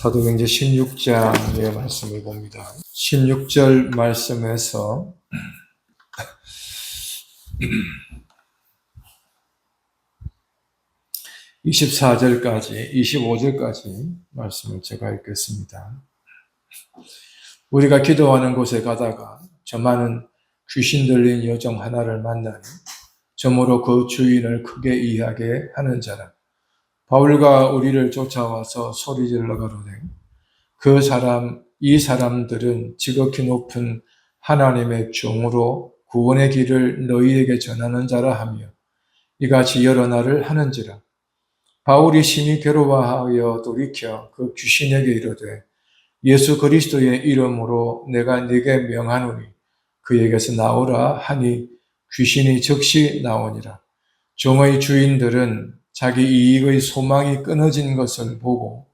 사도행전 16장의 말씀을 봅니다. 16절 말씀에서 24절까지, 25절까지 말씀을 제가 읽겠습니다. 우리가 기도하는 곳에 가다가 저 많은 귀신 들린 여종 하나를 만나니 저모로 그 주인을 크게 이해하게 하는 자라. 바울과 우리를 쫓아와서 소리질러 가로되 이 사람들은 지극히 높은 하나님의 종으로 구원의 길을 너희에게 전하는 자라 하며 이같이 여러 날을 하는지라. 바울이 심히 괴로워하여 돌이켜 그 귀신에게 이르되 예수 그리스도의 이름으로 내가 네게 명하노니 그에게서 나오라 하니 귀신이 즉시 나오니라. 종의 주인들은 자기 이익의 소망이 끊어진 것을 보고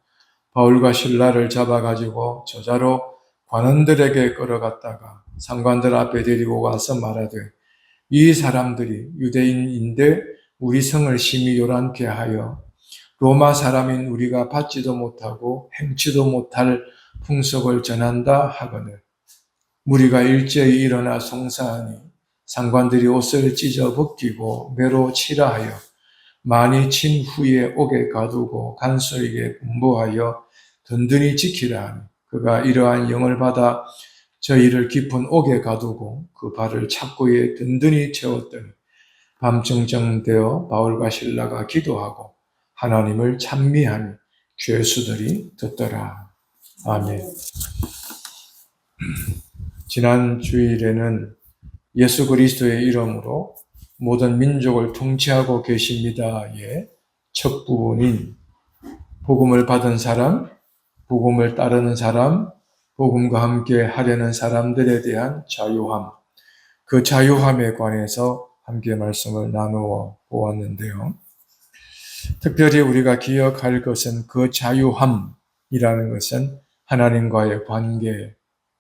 바울과 실라를 잡아가지고 저자로 관원들에게 끌어갔다가 상관들 앞에 데리고 가서 말하되 이 사람들이 유대인인데 우리 성을 심히 요란케 하여 로마 사람인 우리가 받지도 못하고 행치도 못할 풍속을 전한다 하거늘 무리가 일제히 일어나 송사하니 상관들이 옷을 찢어 벗기고 매로 치라 하여 많이 친 후에 옥에 가두고 간수에게 분부하여 든든히 지키라 하니 그가 이러한 영을 받아 저희를 깊은 옥에 가두고 그 발을 착고에 든든히 채웠더니 밤중쯤 되어 바울과 실라가 기도하고 하나님을 찬미하니 죄수들이 듣더라. 아멘. 지난 주일에는 예수 그리스도의 이름으로 모든 민족을 통치하고 계십니다의 첫 부분인 복음을 받은 사람, 복음을 따르는 사람, 복음과 함께 하려는 사람들에 대한 자유함, 그 자유함에 관해서 함께 말씀을 나누어 보았는데요. 특별히 우리가 기억할 것은 그 자유함이라는 것은 하나님과의 관계,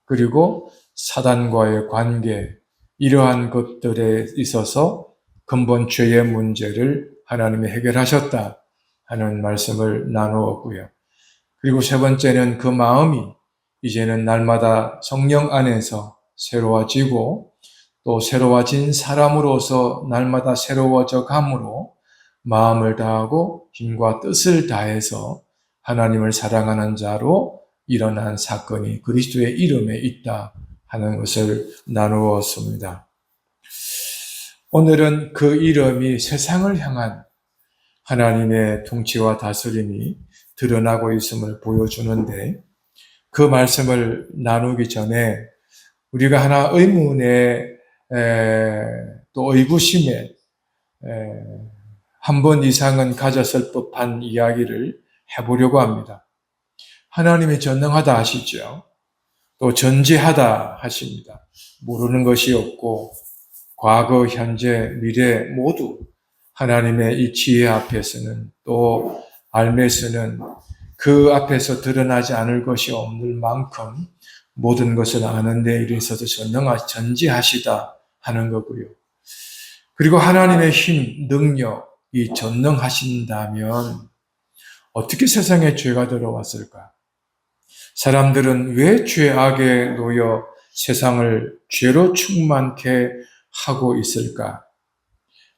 그리고 사단과의 관계, 이러한 것들에 있어서 근본 죄의 문제를 하나님이 해결하셨다 하는 말씀을 나누었고요. 그리고 세 번째는 그 마음이 이제는 날마다 성령 안에서 새로워지고 또 새로워진 사람으로서 날마다 새로워져 감으로 마음을 다하고 힘과 뜻을 다해서 하나님을 사랑하는 자로 일어난 사건이 그리스도의 이름에 있다 하는 것을 나누었습니다. 오늘은 그 이름이 세상을 향한 하나님의 통치와 다스림이 드러나고 있음을 보여주는데 그 말씀을 나누기 전에 우리가 하나 의문에 또 의구심에 한 번 이상은 가졌을 법한 이야기를 해보려고 합니다. 하나님이 전능하다 하시죠. 또 전지하다 하십니다. 모르는 것이 없고 과거, 현재, 미래 모두 하나님의 이 지혜 앞에서는 또 알매서는 그 앞에서 드러나지 않을 것이 없는 만큼 모든 것을 아는 데 있어서 전지하시다 하는 거고요. 그리고 하나님의 힘, 능력이 전능하신다면 어떻게 세상에 죄가 들어왔을까? 사람들은 왜 죄악에 놓여 세상을 죄로 충만케 하고 있을까?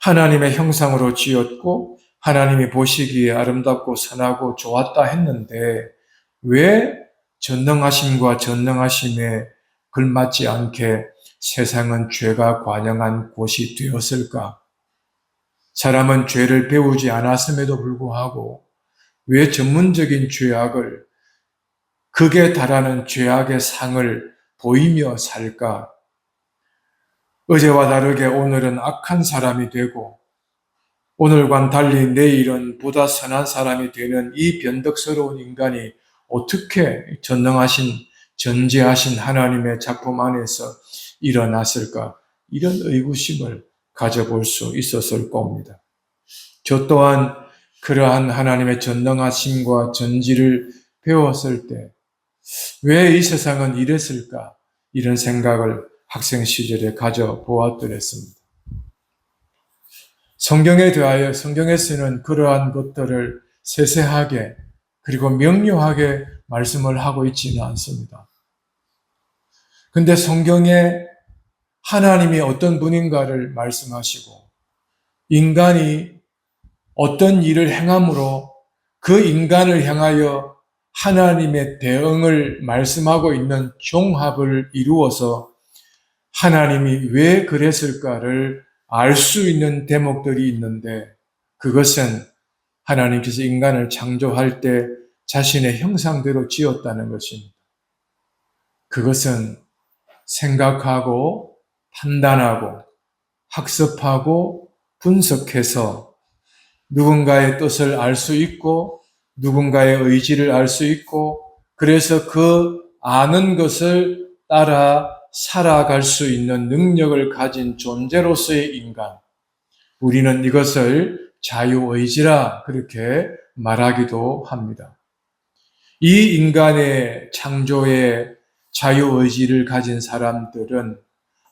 하나님의 형상으로 지었고 하나님이 보시기에 아름답고 선하고 좋았다 했는데 왜 전능하심과 전능하심에 걸맞지 않게 세상은 죄가 관영한 곳이 되었을까? 사람은 죄를 배우지 않았음에도 불구하고 왜 전문적인 죄악을 극에 달하는 죄악의 상을 보이며 살까? 어제와 다르게 오늘은 악한 사람이 되고 오늘과는 달리 내일은 보다 선한 사람이 되는 이 변덕스러운 인간이 어떻게 전능하신 전지하신 하나님의 작품 안에서 일어났을까? 이런 의구심을 가져볼 수 있었을 겁니다. 저 또한 그러한 하나님의 전능하심과 전지를 배웠을 때 왜 이 세상은 이랬을까? 이런 생각을 학생 시절에 가져보았더랬습니다. 성경에 대하여 성경에서는 그러한 것들을 세세하게 그리고 명료하게 말씀을 하고 있지는 않습니다. 근데 성경에 하나님이 어떤 분인가를 말씀하시고 인간이 어떤 일을 행함으로 그 인간을 향하여 하나님의 대응을 말씀하고 있는 종합을 이루어서 하나님이 왜 그랬을까를 알 수 있는 대목들이 있는데 그것은 하나님께서 인간을 창조할 때 자신의 형상대로 지었다는 것입니다. 그것은 생각하고 판단하고 학습하고 분석해서 누군가의 뜻을 알 수 있고 누군가의 의지를 알 수 있고 그래서 그 아는 것을 따라 살아갈 수 있는 능력을 가진 존재로서의 인간. 우리는 이것을 자유의지라 그렇게 말하기도 합니다. 이 인간의 창조의 자유의지를 가진 사람들은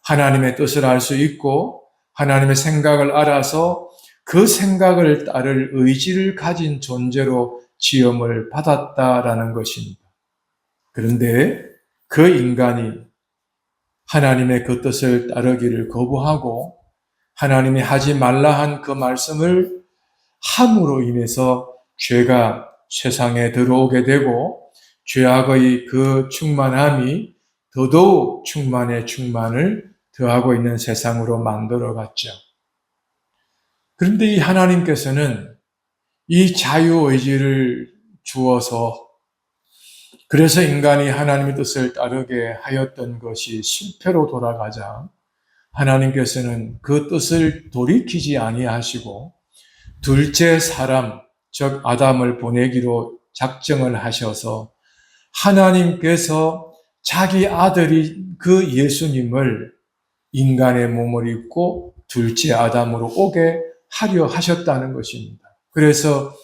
하나님의 뜻을 알 수 있고 하나님의 생각을 알아서 그 생각을 따를 의지를 가진 존재로 지음을 받았다라는 것입니다. 그런데 그 인간이 하나님의 그 뜻을 따르기를 거부하고 하나님이 하지 말라 한 그 말씀을 함으로 인해서 죄가 세상에 들어오게 되고 죄악의 그 충만함이 더더욱 충만의 충만을 더하고 있는 세상으로 만들어갔죠. 그런데 이 하나님께서는 이 자유의지를 주어서 그래서 인간이 하나님의 뜻을 따르게 하였던 것이 실패로 돌아가자 하나님께서는 그 뜻을 돌이키지 아니하시고 둘째 사람, 즉 아담을 보내기로 작정을 하셔서 하나님께서 자기 아들이 그 예수님을 인간의 몸을 입고 둘째 아담으로 오게 하려 하셨다는 것입니다. 그래서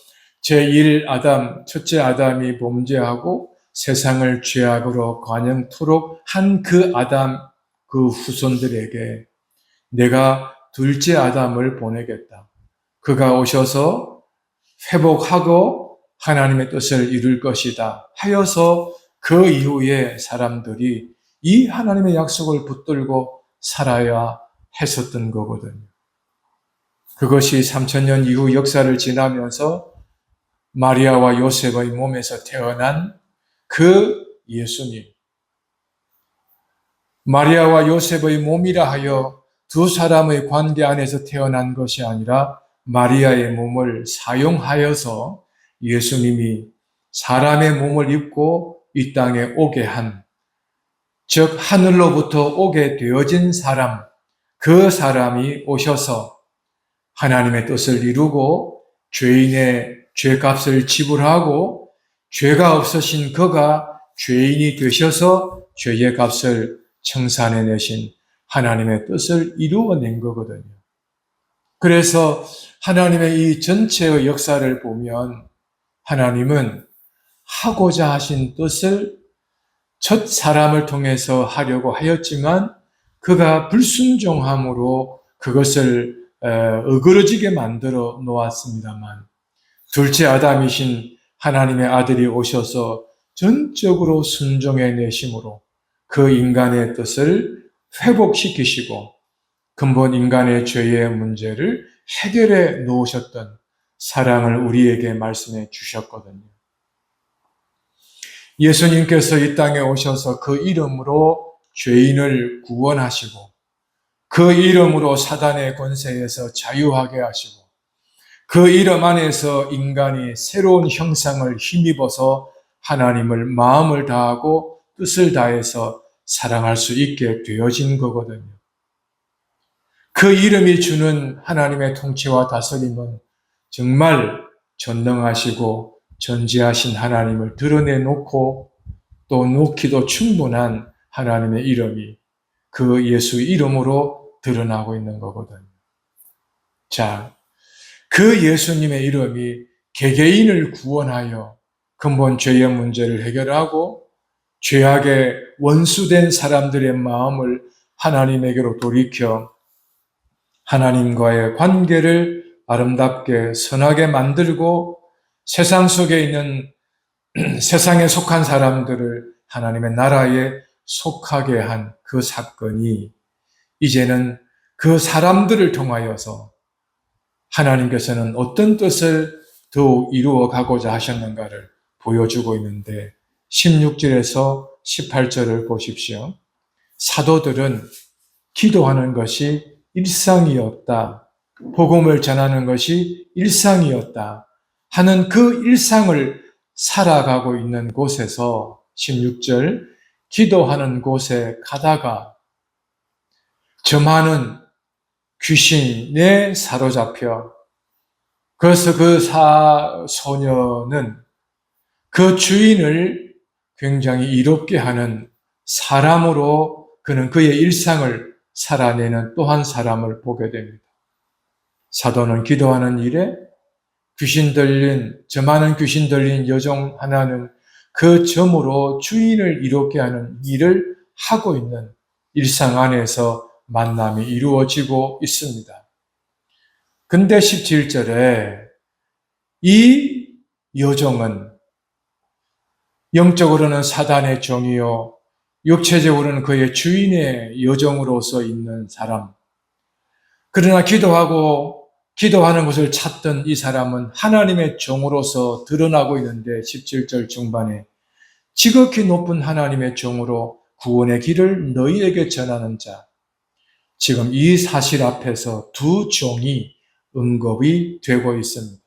제1아담, 첫째 아담이 범죄하고 세상을 죄악으로 관영토록 한 그 아담, 그 후손들에게 내가 둘째 아담을 보내겠다. 그가 오셔서 회복하고 하나님의 뜻을 이룰 것이다 하여서 그 이후에 사람들이 이 하나님의 약속을 붙들고 살아야 했었던 거거든요. 그것이 3000년 이후 역사를 지나면서 마리아와 요셉의 몸에서 태어난 그 예수님. 마리아와 요셉의 몸이라 하여 두 사람의 관계 안에서 태어난 것이 아니라 마리아의 몸을 사용하여서 예수님이 사람의 몸을 입고 이 땅에 오게 한, 즉 하늘로부터 오게 되어진 사람, 그 사람이 오셔서 하나님의 뜻을 이루고 죄인의 죄값을 지불하고 죄가 없으신 그가 죄인이 되셔서 죄의 값을 청산해내신 하나님의 뜻을 이루어낸 거거든요. 그래서 하나님의 이 전체의 역사를 보면 하나님은 하고자 하신 뜻을 첫 사람을 통해서 하려고 하였지만 그가 불순종함으로 그것을 어그러지게 만들어 놓았습니다만 둘째 아담이신 하나님의 아들이 오셔서 전적으로 순종해 내심으로 그 인간의 뜻을 회복시키시고 근본 인간의 죄의 문제를 해결해 놓으셨던 사랑을 우리에게 말씀해 주셨거든요. 예수님께서 이 땅에 오셔서 그 이름으로 죄인을 구원하시고 그 이름으로 사단의 권세에서 자유하게 하시고 그 이름 안에서 인간이 새로운 형상을 힘입어서 하나님을 마음을 다하고 뜻을 다해서 사랑할 수 있게 되어진 거거든요. 그 이름이 주는 하나님의 통치와 다스림은 정말 전능하시고 전지하신 하나님을 드러내놓고 또 놓기도 충분한 하나님의 이름이 그 예수 이름으로 드러나고 있는 거거든요. 자, 그 예수님의 이름이 개개인을 구원하여 근본 죄의 문제를 해결하고 죄악의 원수된 사람들의 마음을 하나님에게로 돌이켜 하나님과의 관계를 아름답게 선하게 만들고 세상 속에 있는 세상에 속한 사람들을 하나님의 나라에 속하게 한 그 사건이 이제는 그 사람들을 통하여서 하나님께서는 어떤 뜻을 더욱 이루어 가고자 하셨는가를 보여주고 있는데 16절에서 18절을 보십시오. 사도들은 기도하는 것이 일상이었다. 복음을 전하는 것이 일상이었다. 하는 그 일상을 살아가고 있는 곳에서 16절 기도하는 곳에 가다가 저 많은 귀신에 사로잡혀 그래서 그 소녀는 그 주인을 굉장히 이롭게 하는 사람으로 그는 그의 일상을 살아내는 또 한 사람을 보게 됩니다. 사도는 기도하는 일에 저 많은 귀신 들린 여종 하나는 그 점으로 주인을 이롭게 하는 일을 하고 있는 일상 안에서 만남이 이루어지고 있습니다. 근데 17절에 이 여종은 영적으로는 사단의 종이요 육체적으로는 그의 주인의 여종으로서 있는 사람. 그러나 기도하는 것을 찾던 이 사람은 하나님의 종으로서 드러나고 있는데 17절 중반에 지극히 높은 하나님의 종으로 구원의 길을 너희에게 전하는 자. 지금 이 사실 앞에서 두 종이 언급이 되고 있습니다.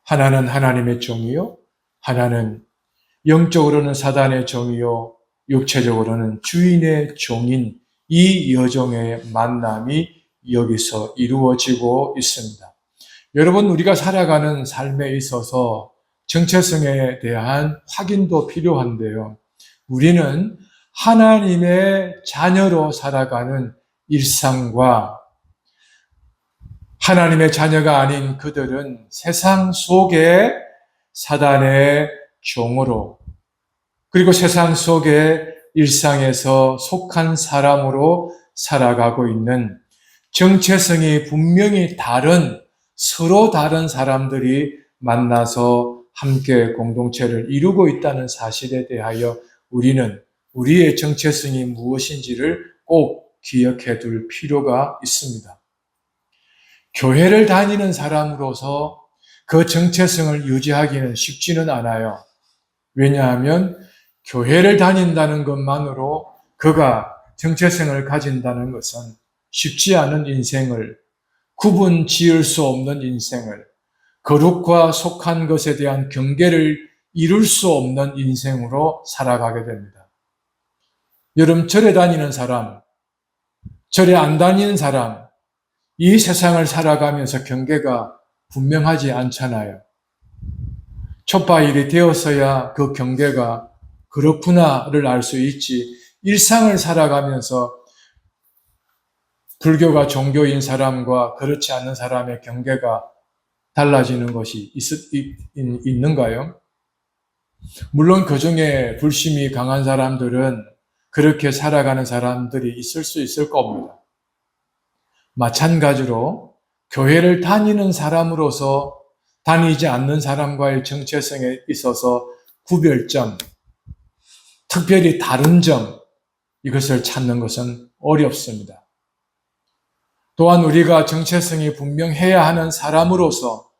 하나는 하나님의 종이요, 하나는 영적으로는 사단의 종이요, 육체적으로는 주인의 종인 이 여종의 만남이 여기서 이루어지고 있습니다. 여러분, 우리가 살아가는 삶에 있어서 정체성에 대한 확인도 필요한데요. 우리는 하나님의 자녀로 살아가는 일상과 하나님의 자녀가 아닌 그들은 세상 속에 사단의 종으로 그리고 세상 속의 일상에서 속한 사람으로 살아가고 있는 정체성이 분명히 서로 다른 사람들이 만나서 함께 공동체를 이루고 있다는 사실에 대하여 우리는 우리의 정체성이 무엇인지를 꼭 기억해 둘 필요가 있습니다. 교회를 다니는 사람으로서 그 정체성을 유지하기는 쉽지는 않아요. 왜냐하면 교회를 다닌다는 것만으로 그가 정체성을 가진다는 것은 쉽지 않은 인생을, 구분 지을 수 없는 인생을, 거룩과 속한 것에 대한 경계를 이룰 수 없는 인생으로 살아가게 됩니다. 여러분, 절에 다니는 사람, 절에 안 다니는 사람, 이 세상을 살아가면서 경계가 분명하지 않잖아요. 촛바일이 되었어야 그 경계가 그렇구나를 알 수 있지. 일상을 살아가면서 불교가 종교인 사람과 그렇지 않은 사람의 경계가 달라지는 것이 있는가요? 물론 그 중에 불심이 강한 사람들은 그렇게 살아가는 사람들이 있을 수 있을 겁니다. 마찬가지로 교회를 다니는 사람으로서 다니지 않는 사람과의 정체성에 있어서 구별점, 특별히 다른 점, 이것을 찾는 것은 어렵습니다. 또한 우리가 정체성이 분명해야 하는 사람으로서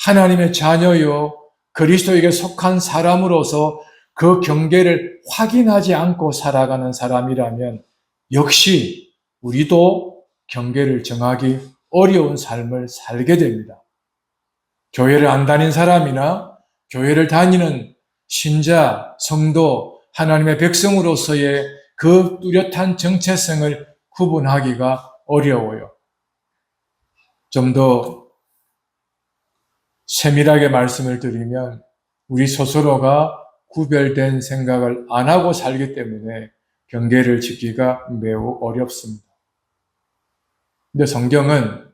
하나님의 자녀요 그리스도에게 속한 사람으로서 그 경계를 확인하지 않고 살아가는 사람이라면 역시 우리도 경계를 정하기 어려운 삶을 살게 됩니다. 교회를 안 다닌 사람이나 교회를 다니는 신자, 성도, 하나님의 백성으로서의 그 뚜렷한 정체성을 구분하기가 어려워요. 좀 더 세밀하게 말씀을 드리면 우리 스스로가 구별된 생각을 안 하고 살기 때문에 경계를 짓기가 매우 어렵습니다. 근데 성경은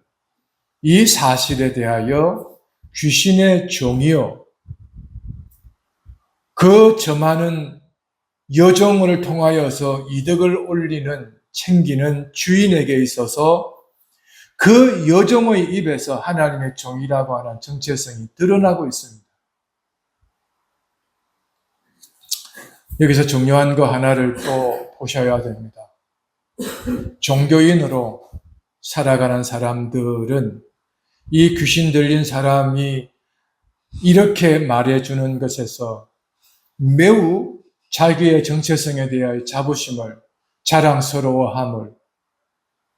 이 사실에 대하여 귀신의 종이요 그 저 많은 여종을 통하여서 이득을 챙기는 주인에게 있어서 그 여종의 입에서 하나님의 종이라고 하는 정체성이 드러나고 있습니다. 여기서 중요한 거 하나를 또 보셔야 됩니다. 종교인으로 살아가는 사람들은 이 귀신 들린 사람이 이렇게 말해주는 것에서 매우 자기의 정체성에 대하여 자부심을, 자랑스러워함을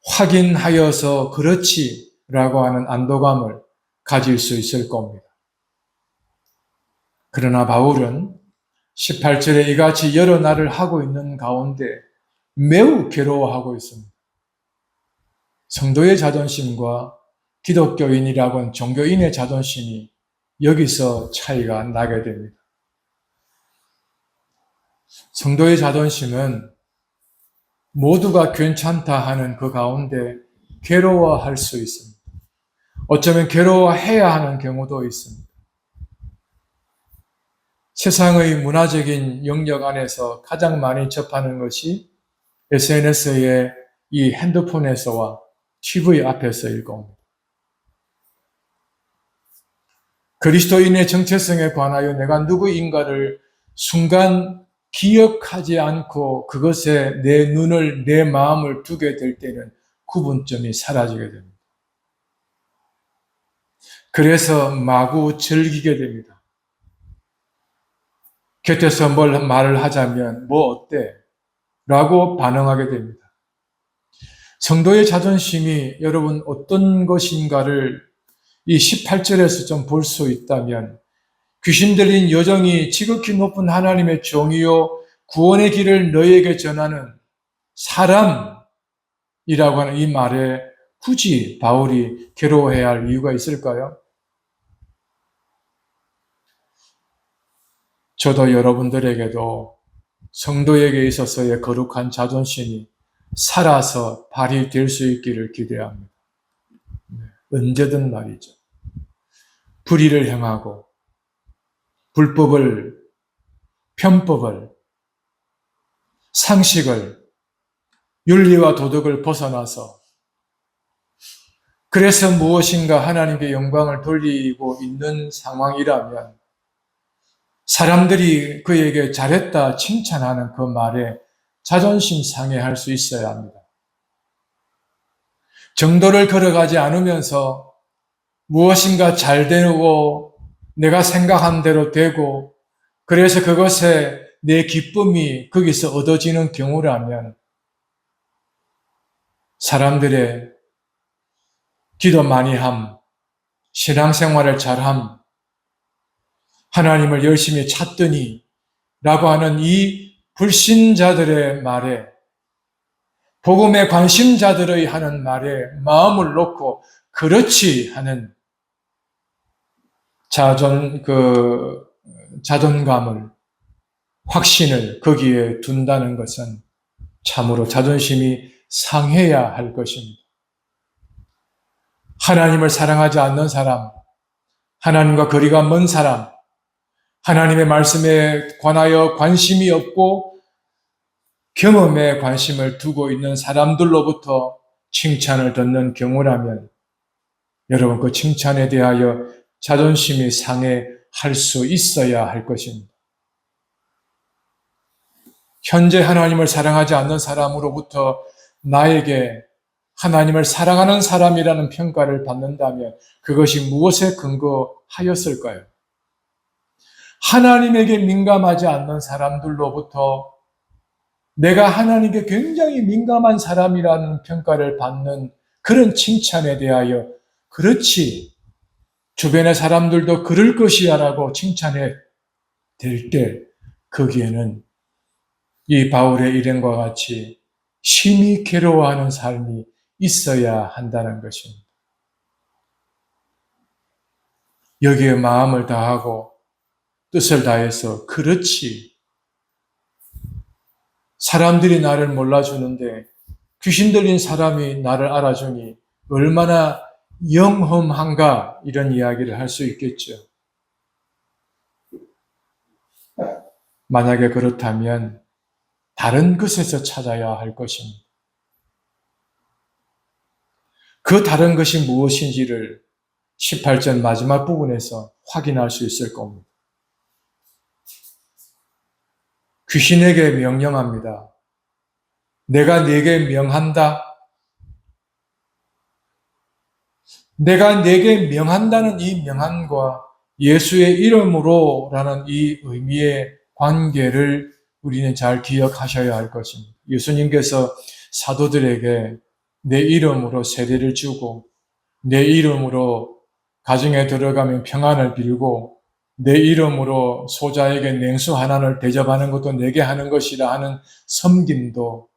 확인하여서 그렇지라고 하는 안도감을 가질 수 있을 겁니다. 그러나 바울은 18절에 이같이 여러 날을 하고 있는 가운데 매우 괴로워하고 있습니다. 성도의 자존심과 기독교인이라고 하는 종교인의 자존심이 여기서 차이가 나게 됩니다. 성도의 자존심은 모두가 괜찮다 하는 그 가운데 괴로워할 수 있습니다. 어쩌면 괴로워해야 하는 경우도 있습니다. 세상의 문화적인 영역 안에서 가장 많이 접하는 것이 SNS의 이 핸드폰에서와 TV 앞에서일 겁니다. 그리스도인의 정체성에 관하여 내가 누구인가를 순간 기억하지 않고 그것에 내 눈을, 내 마음을 두게 될 때는 구분점이 사라지게 됩니다. 그래서 마구 즐기게 됩니다. 곁에서 뭘 말을 하자면 뭐 어때? 라고 반응하게 됩니다. 성도의 자존심이 여러분 어떤 것인가를 이 18절에서 좀 볼 수 있다면 귀신 들린 여정이 지극히 높은 하나님의 종이요 구원의 길을 너희에게 전하는 사람이라고 하는 이 말에 굳이 바울이 괴로워해야 할 이유가 있을까요? 저도 여러분들에게도 성도에게 있어서의 거룩한 자존심이 살아서 발휘될 수 있기를 기대합니다. 언제든 말이죠. 불의를 행하고 불법을, 편법을, 상식을, 윤리와 도덕을 벗어나서 그래서 무엇인가 하나님께 영광을 돌리고 있는 상황이라면 사람들이 그에게 잘했다 칭찬하는 그 말에 자존심 상해할 수 있어야 합니다. 정도를 걸어가지 않으면서 무엇인가 잘 되고 내가 생각한 대로 되고 그래서 그것에 내 기쁨이 거기서 얻어지는 경우라면 사람들의 기도 많이 함, 신앙생활을 잘함, 하나님을 열심히 찾더니 라고 하는 이 불신자들의 말에 복음의 관심자들의 하는 말에 마음을 놓고 그렇지 하는 자존감을, 확신을 거기에 둔다는 것은 참으로 자존심이 상해야 할 것입니다. 하나님을 사랑하지 않는 사람, 하나님과 거리가 먼 사람, 하나님의 말씀에 관하여 관심이 없고 경험에 관심을 두고 있는 사람들로부터 칭찬을 듣는 경우라면 여러분 그 칭찬에 대하여 자존심이 상해할 수 있어야 할 것입니다. 현재 하나님을 사랑하지 않는 사람으로부터 나에게 하나님을 사랑하는 사람이라는 평가를 받는다면 그것이 무엇에 근거하였을까요? 하나님에게 민감하지 않는 사람들로부터 내가 하나님께 굉장히 민감한 사람이라는 평가를 받는 그런 칭찬에 대하여 그렇지, 주변의 사람들도 그럴 것이야 라고 칭찬해 될 때 거기에는 이 바울의 일행과 같이 심히 괴로워하는 삶이 있어야 한다는 것입니다. 여기에 마음을 다하고 뜻을 다해서 그렇지, 사람들이 나를 몰라주는데 귀신 들린 사람이 나를 알아주니 얼마나 영험한가 이런 이야기를 할 수 있겠죠. 만약에 그렇다면 다른 것에서 찾아야 할 것입니다. 그 다른 것이 무엇인지를 18절 마지막 부분에서 확인할 수 있을 겁니다. 귀신에게 명령합니다. 내가 네게 명한다. 내가 네게 명한다는 이 명함과 예수의 이름으로라는 이 의미의 관계를 우리는 잘 기억하셔야 할 것입니다. 예수님께서 사도들에게 내 이름으로 세례를 주고 내 이름으로 가정에 들어가면 평안을 빌고 내 이름으로 소자에게 냉수 하나를 대접하는 것도 내게 하는 것이라 하는 섬김도,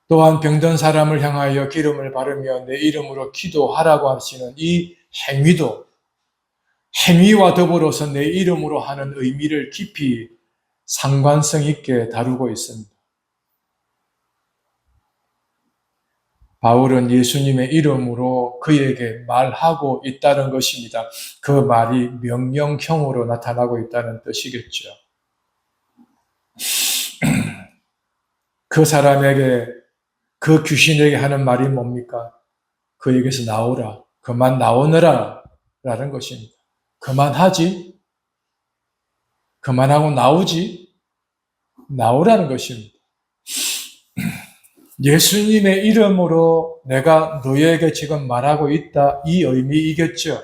또한 병든 사람을 향하여 기름을 바르며 내 이름으로 기도하라고 하시는 이 행위도 행위와 더불어서 내 이름으로 하는 의미를 깊이 상관성 있게 다루고 있습니다. 바울은 예수님의 이름으로 그에게 말하고 있다는 것입니다. 그 말이 명령형으로 나타나고 있다는 뜻이겠죠. 그 사람에게, 그 귀신에게 하는 말이 뭡니까? 그에게서 나오라, 그만 나오너라 라는 것입니다. 그만하지, 그만하고 나오지, 나오라는 것입니다. 예수님의 이름으로 내가 너에게 지금 말하고 있다, 이 의미이겠죠.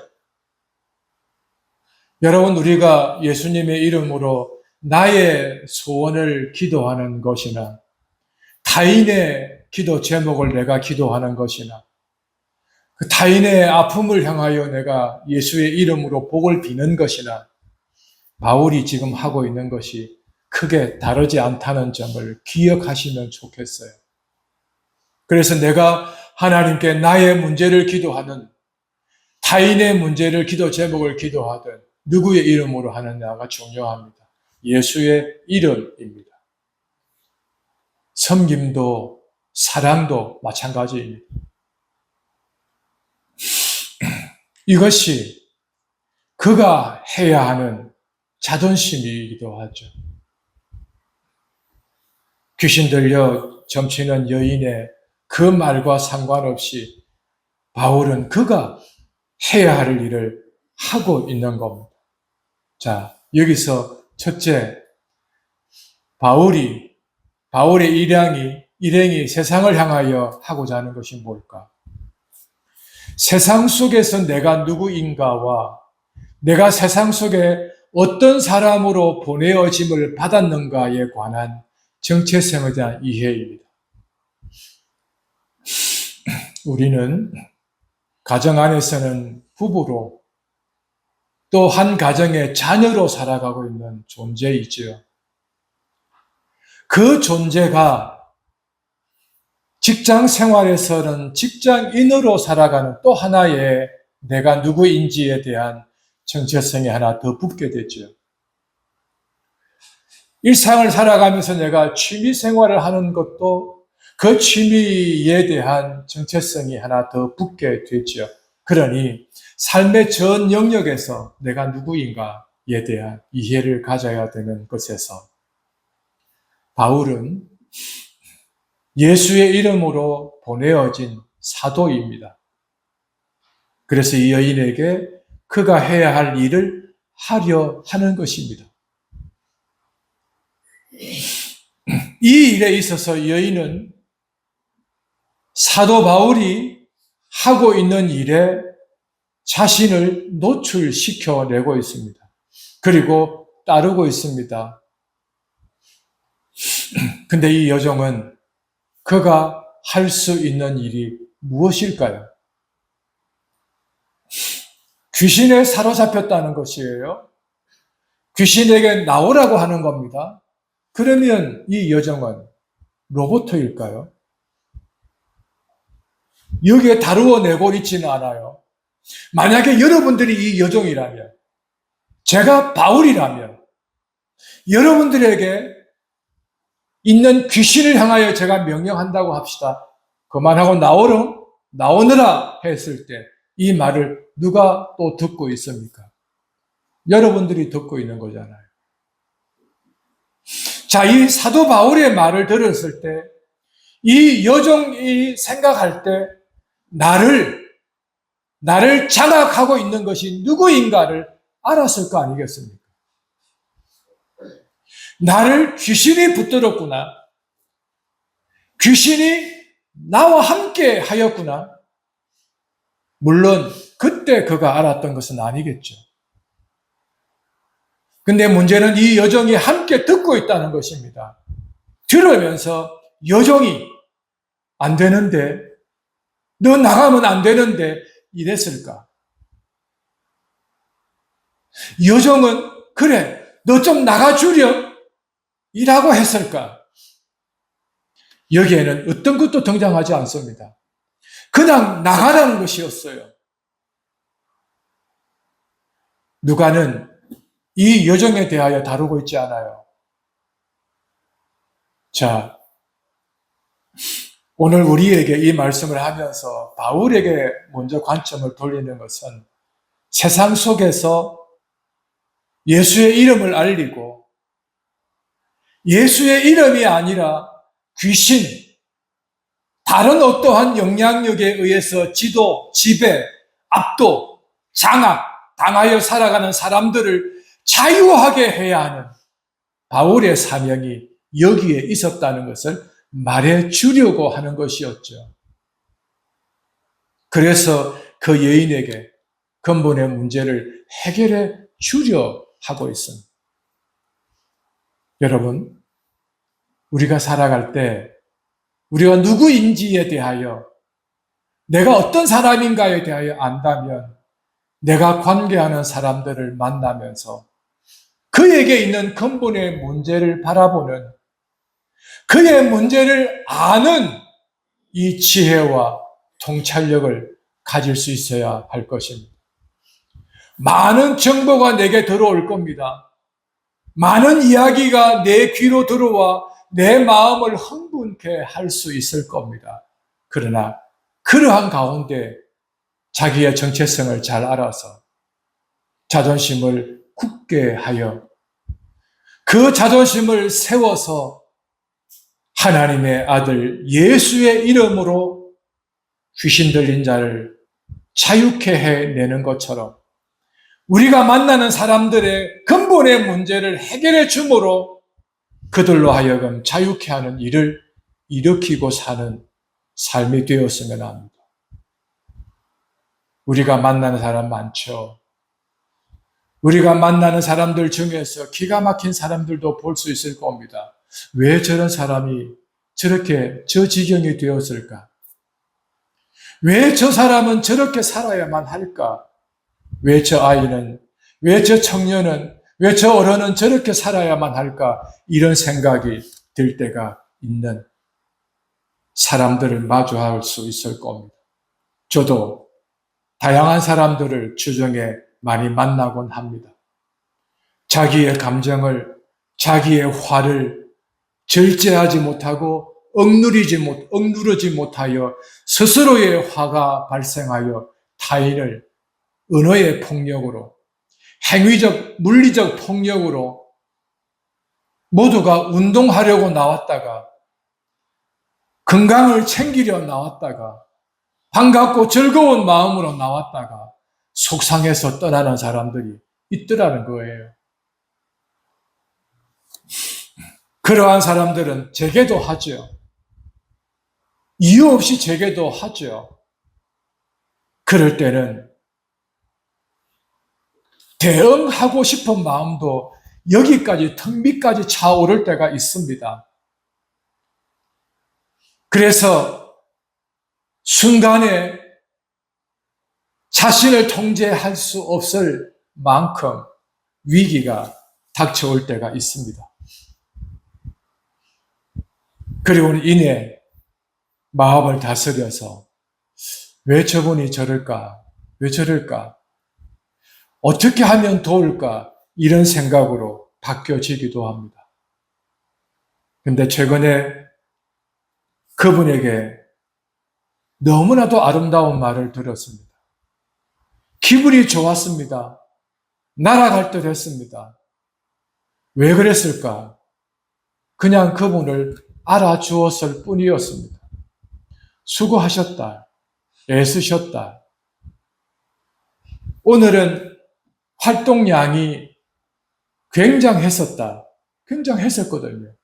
여러분, 우리가 예수님의 이름으로 나의 소원을 기도하는 것이나 타인의 기도 제목을 내가 기도하는 것이나 그 타인의 아픔을 향하여 내가 예수의 이름으로 복을 비는 것이나 바울이 지금 하고 있는 것이 크게 다르지 않다는 점을 기억하시면 좋겠어요. 그래서 내가 하나님께 나의 문제를 기도하든 타인의 문제를 기도 제목을 기도하든 누구의 이름으로 하느냐가 중요합니다. 예수의 이름입니다. 섬김도 사랑도 마찬가지입니다. 이것이 그가 해야 하는 자존심이기도 하죠. 귀신 들려 점치는 여인의 그 말과 상관없이 바울은 그가 해야 할 일을 하고 있는 겁니다. 자, 여기서 첫째, 바울의 일행이 세상을 향하여 하고자 하는 것이 뭘까? 세상 속에서 내가 누구인가와 내가 세상 속에 어떤 사람으로 보내어짐을 받았는가에 관한 정체성에 대한 이해입니다. 우리는 가정 안에서는 부부로 또 한 가정의 자녀로 살아가고 있는 존재이지요. 그 존재가 직장 생활에서는 직장인으로 살아가는 또 하나의 내가 누구인지에 대한 정체성이 하나 더 붙게 되죠. 일상을 살아가면서 내가 취미 생활을 하는 것도 그 취미에 대한 정체성이 하나 더 붙게 되죠. 그러니 삶의 전 영역에서 내가 누구인가에 대한 이해를 가져야 되는 것에서 바울은 예수의 이름으로 보내어진 사도입니다. 그래서 이 여인에게 그가 해야 할 일을 하려 하는 것입니다. 이 일에 있어서 여인은 사도 바울이 하고 있는 일에 자신을 노출시켜내고 있습니다. 그리고 따르고 있습니다. 근데 이 여종은 그가 할 수 있는 일이 무엇일까요? 귀신에 사로잡혔다는 것이에요. 귀신에게 나오라고 하는 겁니다. 그러면 이 여종은 로봇일까요? 여기에 다루어 내고 있지는 않아요. 만약에 여러분들이 이 여종이라면, 제가 바울이라면, 여러분들에게 있는 귀신을 향하여 제가 명령한다고 합시다. 그만하고 나오느라 했을 때 이 말을 누가 또 듣고 있습니까? 여러분들이 듣고 있는 거잖아요. 자, 이 사도 바울의 말을 들었을 때 이 여종이 생각할 때 나를 장악하고 있는 것이 누구인가를 알았을 거 아니겠습니까? 나를 귀신이 붙들었구나. 귀신이 나와 함께 하였구나. 물론 그때 그가 알았던 것은 아니겠죠. 근데 문제는 이 여종이 함께 듣고 있다는 것입니다. 들으면서 여종이 안 되는데, 너 나가면 안 되는데 이랬을까? 여종은 그래, 너 좀 나가주렴 이라고 했을까? 여기에는 어떤 것도 등장하지 않습니다. 그냥 나가라는 것이었어요. 누가는 이 여종에 대하여 다루고 있지 않아요. 자, 오늘 우리에게 이 말씀을 하면서 바울에게 먼저 관점을 돌리는 것은 세상 속에서 예수의 이름을 알리고 예수의 이름이 아니라 귀신, 다른 어떠한 영향력에 의해서 지도, 지배, 압도, 장악, 당하여 살아가는 사람들을 자유하게 해야 하는 바울의 사명이 여기에 있었다는 것을 말해 주려고 하는 것이었죠. 그래서 그 여인에게 근본의 문제를 해결해 주려 하고 있습니다. 여러분, 우리가 살아갈 때 우리가 누구인지에 대하여, 내가 어떤 사람인가에 대하여 안다면 내가 관계하는 사람들을 만나면서 그에게 있는 근본의 문제를 바라보는, 그의 문제를 아는 이 지혜와 통찰력을 가질 수 있어야 할 것입니다. 많은 정보가 내게 들어올 겁니다. 많은 이야기가 내 귀로 들어와 내 마음을 흥분케 할 수 있을 겁니다. 그러나 그러한 가운데 자기의 정체성을 잘 알아서 자존심을 굳게 하여 그 자존심을 세워서 하나님의 아들 예수의 이름으로 귀신 들린 자를 자유케 해내는 것처럼 우리가 만나는 사람들의 근본의 문제를 해결해 주므로 그들로 하여금 자유케 하는 일을 일으키고 사는 삶이 되었으면 합니다. 우리가 만나는 사람 많죠. 우리가 만나는 사람들 중에서 기가 막힌 사람들도 볼 수 있을 겁니다. 왜 저런 사람이 저렇게 저 지경이 되었을까? 왜 저 사람은 저렇게 살아야만 할까? 왜 저 아이는, 왜 저 청년은, 왜 저 어른은 저렇게 살아야만 할까? 이런 생각이 들 때가 있는 사람들을 마주할 수 있을 겁니다. 저도 다양한 사람들을 주중에 많이 만나곤 합니다. 자기의 감정을, 자기의 화를 절제하지 못하고 억누르지 못하여 스스로의 화가 발생하여 타인을 언어의 폭력으로, 행위적, 물리적 폭력으로 모두가 운동하려고 나왔다가 건강을 챙기려 나왔다가 반갑고 즐거운 마음으로 나왔다가 속상해서 떠나는 사람들이 있더라는 거예요. 그러한 사람들은 제게도 하죠. 이유 없이 제게도 하죠. 그럴 때는 대응하고 싶은 마음도 여기까지 턱 밑까지 차오를 때가 있습니다. 그래서 순간에 자신을 통제할 수 없을 만큼 위기가 닥쳐올 때가 있습니다. 그리고 이내 마음을 다스려서 왜 저분이 저럴까? 왜 저럴까? 어떻게 하면 도울까? 이런 생각으로 바뀌어지기도 합니다. 근데 최근에 그분에게 너무나도 아름다운 말을 들었습니다. 기분이 좋았습니다. 날아갈 듯 했습니다. 왜 그랬을까? 그냥 그분을 알아주었을 뿐이었습니다. 수고하셨다. 애쓰셨다. 오늘은 활동량이 굉장했었다. 굉장했었거든요.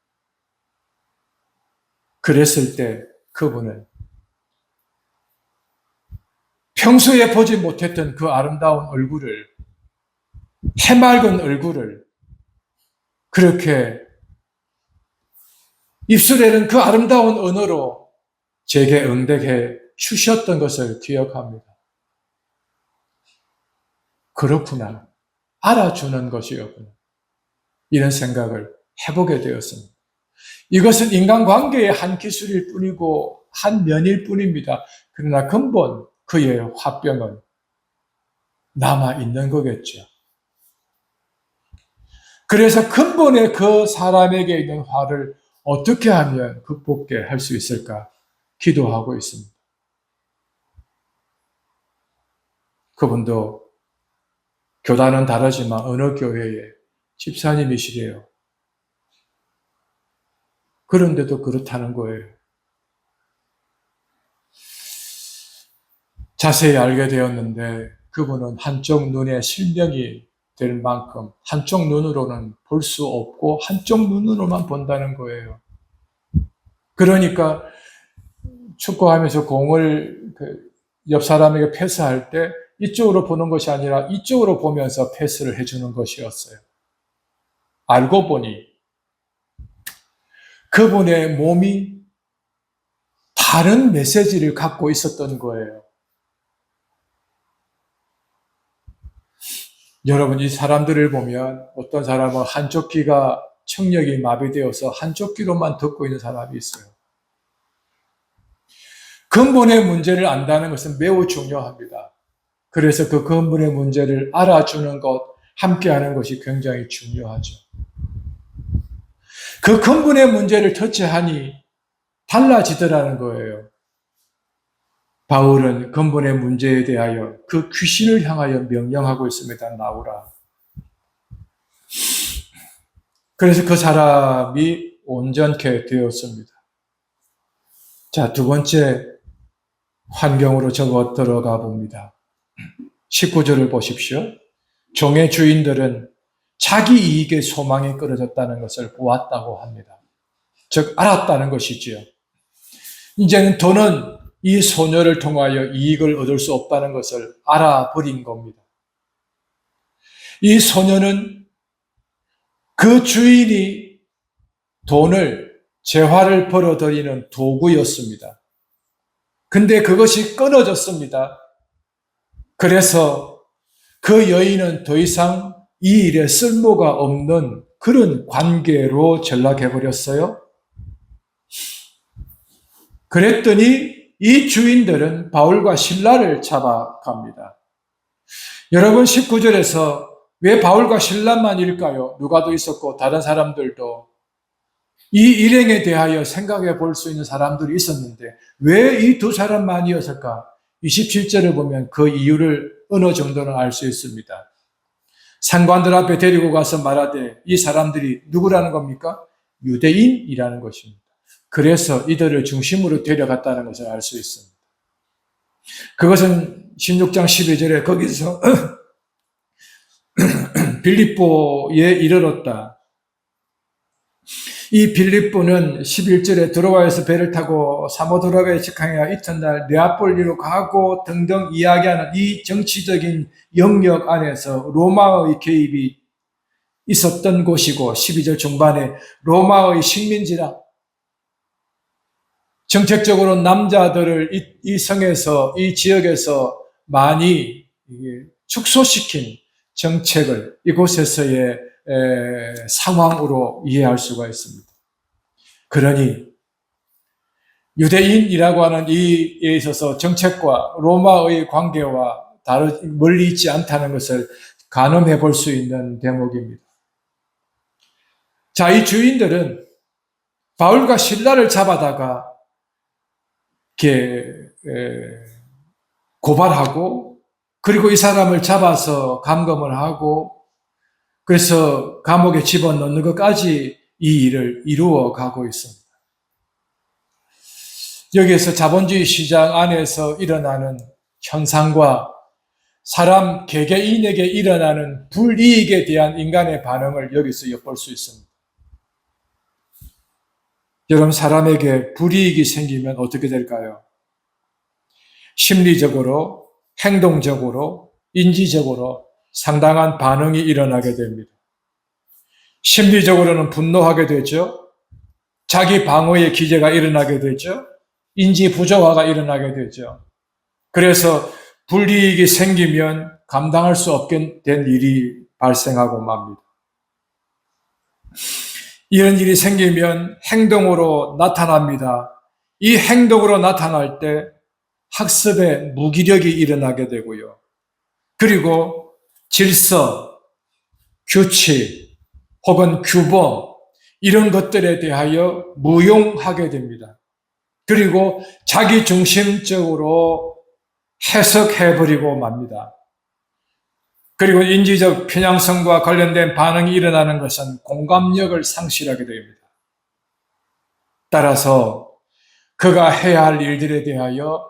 그랬을 때 그분은 평소에 보지 못했던 그 아름다운 얼굴을, 해맑은 얼굴을 그렇게 입술에는 그 아름다운 언어로 제게 응대해 주셨던 것을 기억합니다. 그렇구나. 알아주는 것이었구나. 이런 생각을 해보게 되었습니다. 이것은 인간관계의 한 기술일 뿐이고 한 면일 뿐입니다. 그러나 근본 그의 화병은 남아있는 거겠죠. 그래서 근본의 그 사람에게 있는 화를 어떻게 하면 극복해 할 수 있을까 기도하고 있습니다. 그분도 교단은 다르지만 어느 교회의 집사님이시래요. 그런데도 그렇다는 거예요. 자세히 알게 되었는데 그분은 한쪽 눈에 실명이 될 만큼 한쪽 눈으로는 볼 수 없고 한쪽 눈으로만 본다는 거예요. 그러니까 축구하면서 공을 옆 사람에게 패스할 때 이쪽으로 보는 것이 아니라 이쪽으로 보면서 패스를 해주는 것이었어요. 알고 보니 그분의 몸이 다른 메시지를 갖고 있었던 거예요. 여러분, 이 사람들을 보면 어떤 사람은 한쪽 귀가 청력이 마비되어서 한쪽 귀로만 듣고 있는 사람이 있어요. 근본의 문제를 안다는 것은 매우 중요합니다. 그래서 그 근본의 문제를 알아주는 것, 함께하는 것이 굉장히 중요하죠. 그 근본의 문제를 터치하니 달라지더라는 거예요. 바울은 근본의 문제에 대하여 그 귀신을 향하여 명령하고 있습니다. 나오라. 그래서 그 사람이 온전케 되었습니다. 자, 두 번째 환경으로 적어 들어가 봅니다. 19절을 보십시오. 종의 주인들은 자기 이익의 소망이 끊어졌다는 것을 보았다고 합니다. 즉 알았다는 것이지요. 이제는 돈은 이 소녀를 통하여 이익을 얻을 수 없다는 것을 알아버린 겁니다. 이 소녀는 그 주인이 돈을, 재화를 벌어들이는 도구였습니다. 근데 그것이 끊어졌습니다. 그래서 그 여인은 더 이상 이 일에 쓸모가 없는 그런 관계로 전락해버렸어요. 그랬더니 이 주인들은 바울과 실라를 잡아갑니다. 여러분 19절에서 왜 바울과 실라만일까요? 누가도 있었고 다른 사람들도 이 일행에 대하여 생각해 볼 수 있는 사람들이 있었는데 왜 이 두 사람만이었을까? 27절을 보면 그 이유를 어느 정도는 알 수 있습니다. 상관들 앞에 데리고 가서 말하되 이 사람들이 누구라는 겁니까? 유대인이라는 것입니다. 그래서 이들을 중심으로 데려갔다는 것을 알 수 있습니다. 그것은 16장 12절에 거기서 빌립보에 이르렀다. 이 빌립보는 11절에 드로아에서 배를 타고 사모드라가에 직항하여 이튿날 네아폴리로 가고 등등 이야기하는 이 정치적인 영역 안에서 로마의 개입이 있었던 곳이고 12절 중반에 로마의 식민지라 정책적으로 남자들을 이 성에서 이 지역에서 많이 축소시킨 정책을 이곳에서의 상황으로 이해할 수가 있습니다. 그러니 유대인이라고 하는 이에 있어서 정책과 로마의 관계와 멀리 있지 않다는 것을 가늠해 볼 수 있는 대목입니다. 자, 이 주인들은 바울과 실라를 잡아다가 이렇게 고발하고 그리고 이 사람을 잡아서 감금을 하고 그래서 감옥에 집어넣는 것까지 이 일을 이루어 가고 있습니다. 여기에서 자본주의 시장 안에서 일어나는 현상과 사람 개개인에게 일어나는 불이익에 대한 인간의 반응을 여기서 엿볼 수 있습니다. 여러분, 사람에게 불이익이 생기면 어떻게 될까요? 심리적으로, 행동적으로, 인지적으로 상당한 반응이 일어나게 됩니다. 심리적으로는 분노하게 되죠. 자기 방어의 기제가 일어나게 되죠. 인지 부조화가 일어나게 되죠. 그래서 불이익이 생기면 감당할 수 없게 된 일이 발생하고 맙니다. 이런 일이 생기면 행동으로 나타납니다. 이 행동으로 나타날 때 학습에 무기력이 일어나게 되고요. 그리고 질서, 규칙, 혹은 규범, 이런 것들에 대하여 무용하게 됩니다. 그리고 자기 중심적으로 해석해버리고 맙니다. 그리고 인지적 편향성과 관련된 반응이 일어나는 것은 공감력을 상실하게 됩니다. 따라서 그가 해야 할 일들에 대하여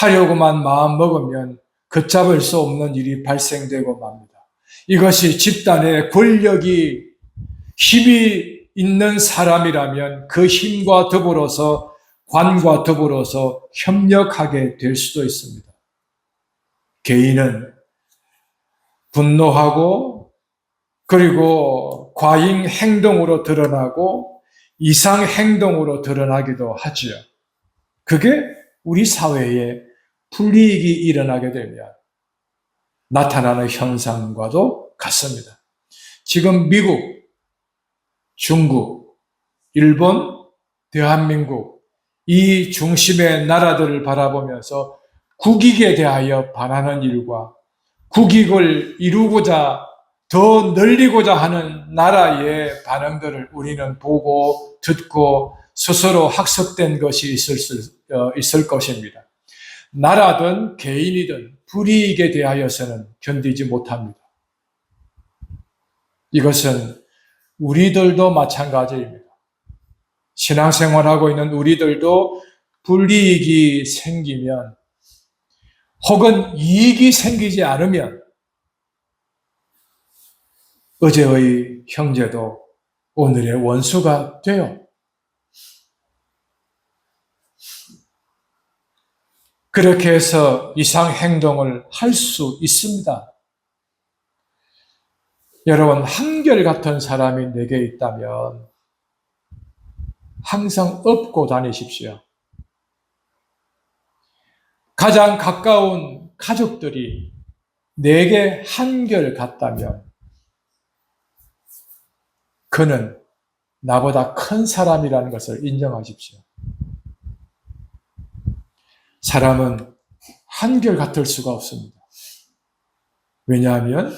하려고만 마음 먹으면 걷잡을 수 없는 일이 발생되고 맙니다. 이것이 집단의 권력이 힘이 있는 사람이라면 그 힘과 더불어서 관과 더불어서 협력하게 될 수도 있습니다. 개인은 분노하고 그리고 과잉 행동으로 드러나고 이상 행동으로 드러나기도 하지요. 그게 우리 사회에 불이익이 일어나게 되면 나타나는 현상과도 같습니다. 지금 미국, 중국, 일본, 대한민국 이 중심의 나라들을 바라보면서 국익에 대하여 반하는 일과 국익을 이루고자 더 늘리고자 하는 나라의 반응들을 우리는 보고 듣고 스스로 학습된 것이 있을 것입니다. 나라든 개인이든 불이익에 대하여서는 견디지 못합니다. 이것은 우리들도 마찬가지입니다. 신앙생활하고 있는 우리들도 불이익이 생기면 혹은 이익이 생기지 않으면 어제의 형제도 오늘의 원수가 돼요. 그렇게 해서 이상 행동을 할 수 있습니다. 여러분, 한결같은 사람이 내게 있다면 항상 업고 다니십시오. 가장 가까운 가족들이 내게 한결같다면 그는 나보다 큰 사람이라는 것을 인정하십시오. 사람은 한결같을 수가 없습니다. 왜냐하면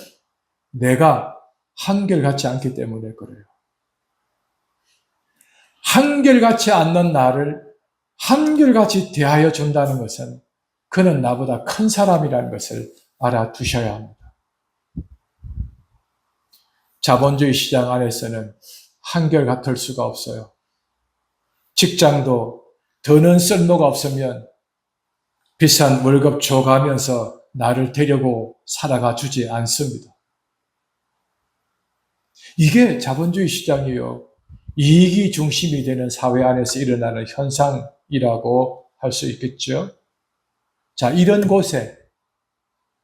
내가 한결같지 않기 때문에 그래요. 한결같지 않는 나를 한결같이 대하여 준다는 것은 그는 나보다 큰 사람이라는 것을 알아두셔야 합니다. 자본주의 시장 안에서는 한결같을 수가 없어요. 직장도 더는 쓸모가 없으면 비싼 월급 줘가면서 나를 데려고 살아가 주지 않습니다. 이게 자본주의 시장이요. 이익이 중심이 되는 사회 안에서 일어나는 현상이라고 할 수 있겠죠. 자, 이런 곳에,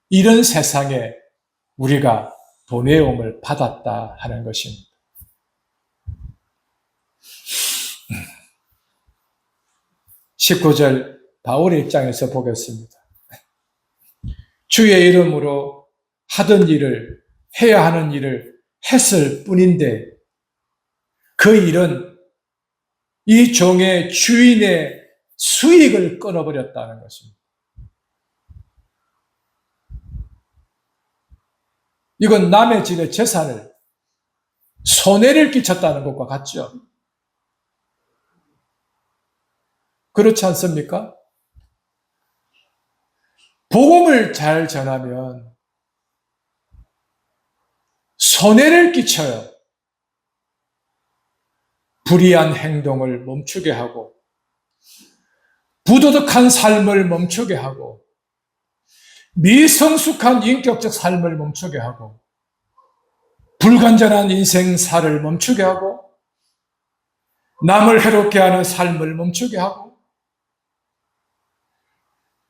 이런 세상에 우리가 도내움을 받았다 하는 것입니다. (19절) 바울의 입장에서 보겠습니다. 주의 이름으로 하던 일을, 해야 하는 일을 했을 뿐인데 그 일은 이 종의 주인의 수익을 끊어버렸다는 것입니다. 이건 남의 집의 재산을 손해를 끼쳤다는 것과 같죠. 그렇지 않습니까? 복음을 잘 전하면 손해를 끼쳐요. 불의한 행동을 멈추게 하고 부도덕한 삶을 멈추게 하고 미성숙한 인격적 삶을 멈추게 하고 불완전한 인생사를 멈추게 하고 남을 해롭게 하는 삶을 멈추게 하고,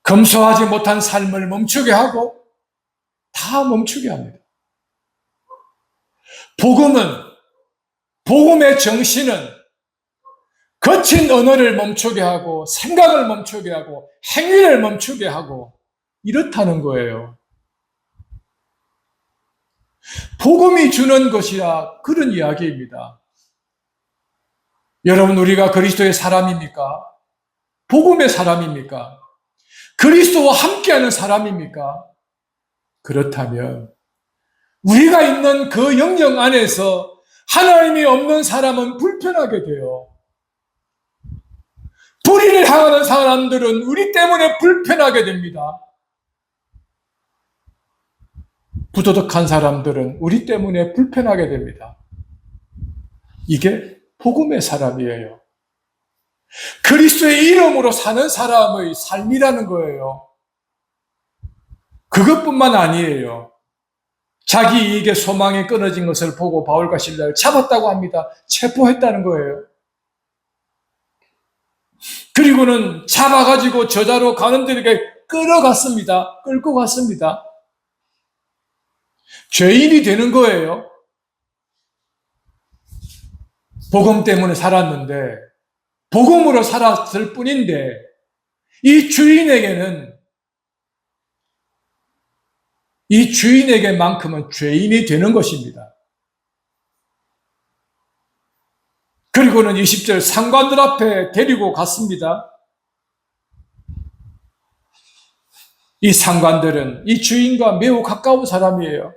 검소하지 못한 삶을 멈추게 하고, 다 멈추게 합니다. 복음의 정신은 거친 언어를 멈추게 하고, 생각을 멈추게 하고, 행위를 멈추게 하고, 이렇다는 거예요. 복음이 주는 것이야, 그런 이야기입니다. 여러분, 우리가 그리스도의 사람입니까? 복음의 사람입니까? 그리스도와 함께하는 사람입니까? 그렇다면 우리가 있는 그 영역 안에서 하나님이 없는 사람은 불편하게 돼요. 불의를 향하는 사람들은 우리 때문에 불편하게 됩니다. 부도덕한 사람들은 우리 때문에 불편하게 됩니다. 이게 복음의 사람이에요. 그리스도의 이름으로 사는 사람의 삶이라는 거예요. 그것뿐만 아니에요. 자기 이익의 소망이 끊어진 것을 보고 바울과 실라를 잡았다고 합니다. 체포했다는 거예요. 그리고는 잡아가지고 저자로 가는 데에게 끌고 갔습니다. 죄인이 되는 거예요. 복음 때문에 살았는데, 복음으로 살았을 뿐인데, 이 주인에게만큼은 죄인이 되는 것입니다. 그리고는 20절 상관들 앞에 데리고 갔습니다. 이 상관들은 이 주인과 매우 가까운 사람이에요.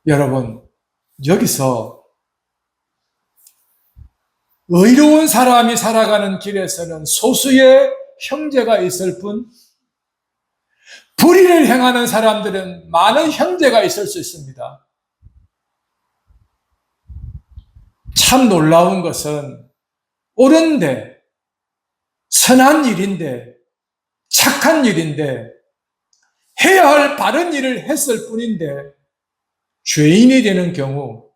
여러분, 여기서 의로운 사람이 살아가는 길에서는 소수의 형제가 있을 뿐, 불의를 행하는 사람들은 많은 형제가 있을 수 있습니다. 참 놀라운 것은 옳은데, 선한 일인데, 착한 일인데, 해야 할 바른 일을 했을 뿐인데, 죄인이 되는 경우,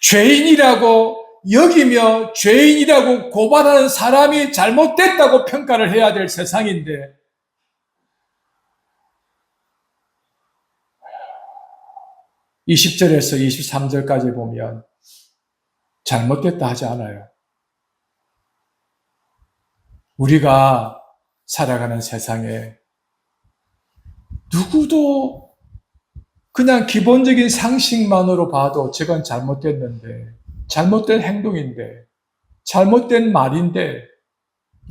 죄인이라고 여기며 죄인이라고 고발하는 사람이 잘못됐다고 평가를 해야 될 세상인데, 20절에서 23절까지 보면 잘못됐다 하지 않아요. 우리가 살아가는 세상에 누구도 그냥 기본적인 상식만으로 봐도 저건 잘못됐는데, 잘못된 행동인데, 잘못된 말인데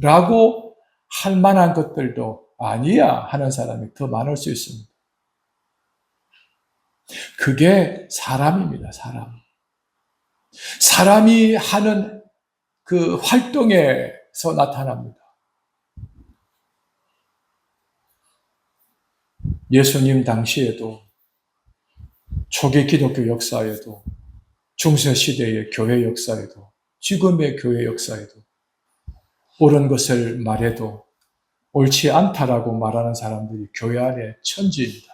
라고 할 만한 것들도 아니야 하는 사람이 더 많을 수 있습니다. 그게 사람입니다. 사람이 하는 그 활동에서 나타납니다. 예수님 당시에도, 초기 기독교 역사에도, 중세시대의 교회 역사에도, 지금의 교회 역사에도 옳은 것을 말해도 옳지 않다라고 말하는 사람들이 교회 안에 천지입니다.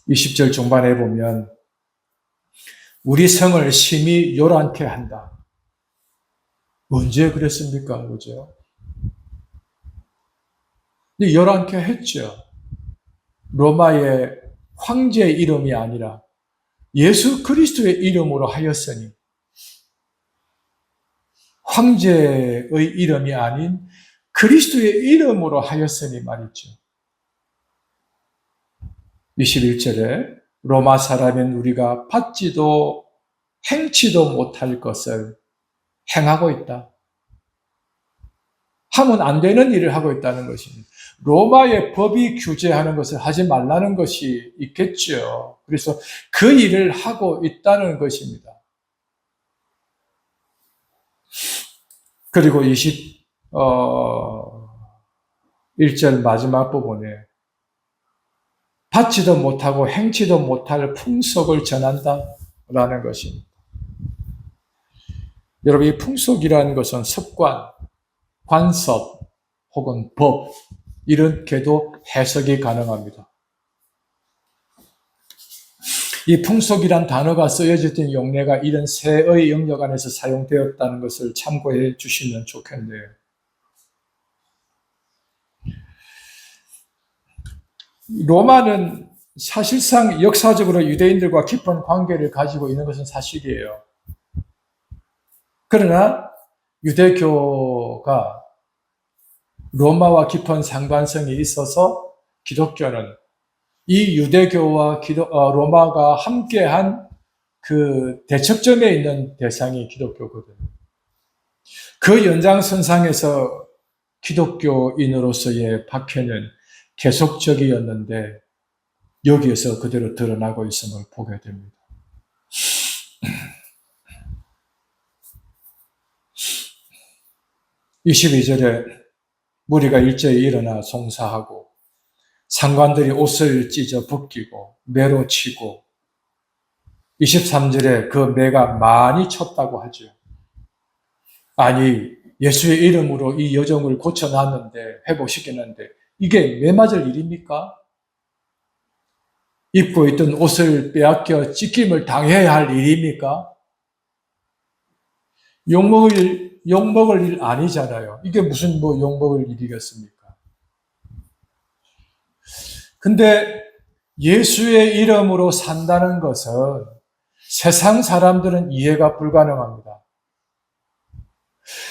(20절) 중반에 보면 우리 성을 심히 요란케 한다. 언제 그랬습니까? 그죠? 요란케 했죠. 로마의 황제의 이름이 아니라 예수 그리스도의 이름으로 하였으니, 황제의 이름이 아닌 그리스도의 이름으로 하였으니 말이죠. 21절에 로마 사람인 우리가 받지도 행치도 못할 것을 행하고 있다. 하면 안 되는 일을 하고 있다는 것입니다. 로마의 법이 규제하는 것을 하지 말라는 것이 있겠죠. 그래서 그 일을 하고 있다는 것입니다. 그리고 21절 마지막 부분에 받지도 못하고 행치도 못할 풍속을 전한다라는 것입니다. 여러분, 이 풍속이라는 것은 습관, 관습 혹은 법, 이렇게도 해석이 가능합니다. 이 풍속이란 단어가 쓰여졌던 용례가 이런 세의 영역 안에서 사용되었다는 것을 참고해 주시면 좋겠네요. 로마는 사실상 역사적으로 유대인들과 깊은 관계를 가지고 있는 것은 사실이에요. 그러나 유대교가 로마와 깊은 상관성이 있어서 기독교는 이 유대교와 로마가 함께한 그 대척점에 있는 대상이 기독교거든요. 그 연장선상에서 기독교인으로서의 박해는 계속적이었는데 여기에서 그대로 드러나고 있음을 보게 됩니다. 22절에 무리가 일제히 일어나 송사하고 상관들이 옷을 찢어 벗기고 매로 치고 23절에 그 매가 많이 쳤다고 하죠. 아니 예수의 이름으로 이 여종을 고쳐놨는데 회복시켰는데 이게 매 맞을 일입니까? 입고 있던 옷을 빼앗겨 찢김을 당해야 할 일입니까? 욕먹을 일 아니잖아요. 이게 무슨 욕먹을 일이겠습니까? 근데 예수의 이름으로 산다는 것은 세상 사람들은 이해가 불가능합니다.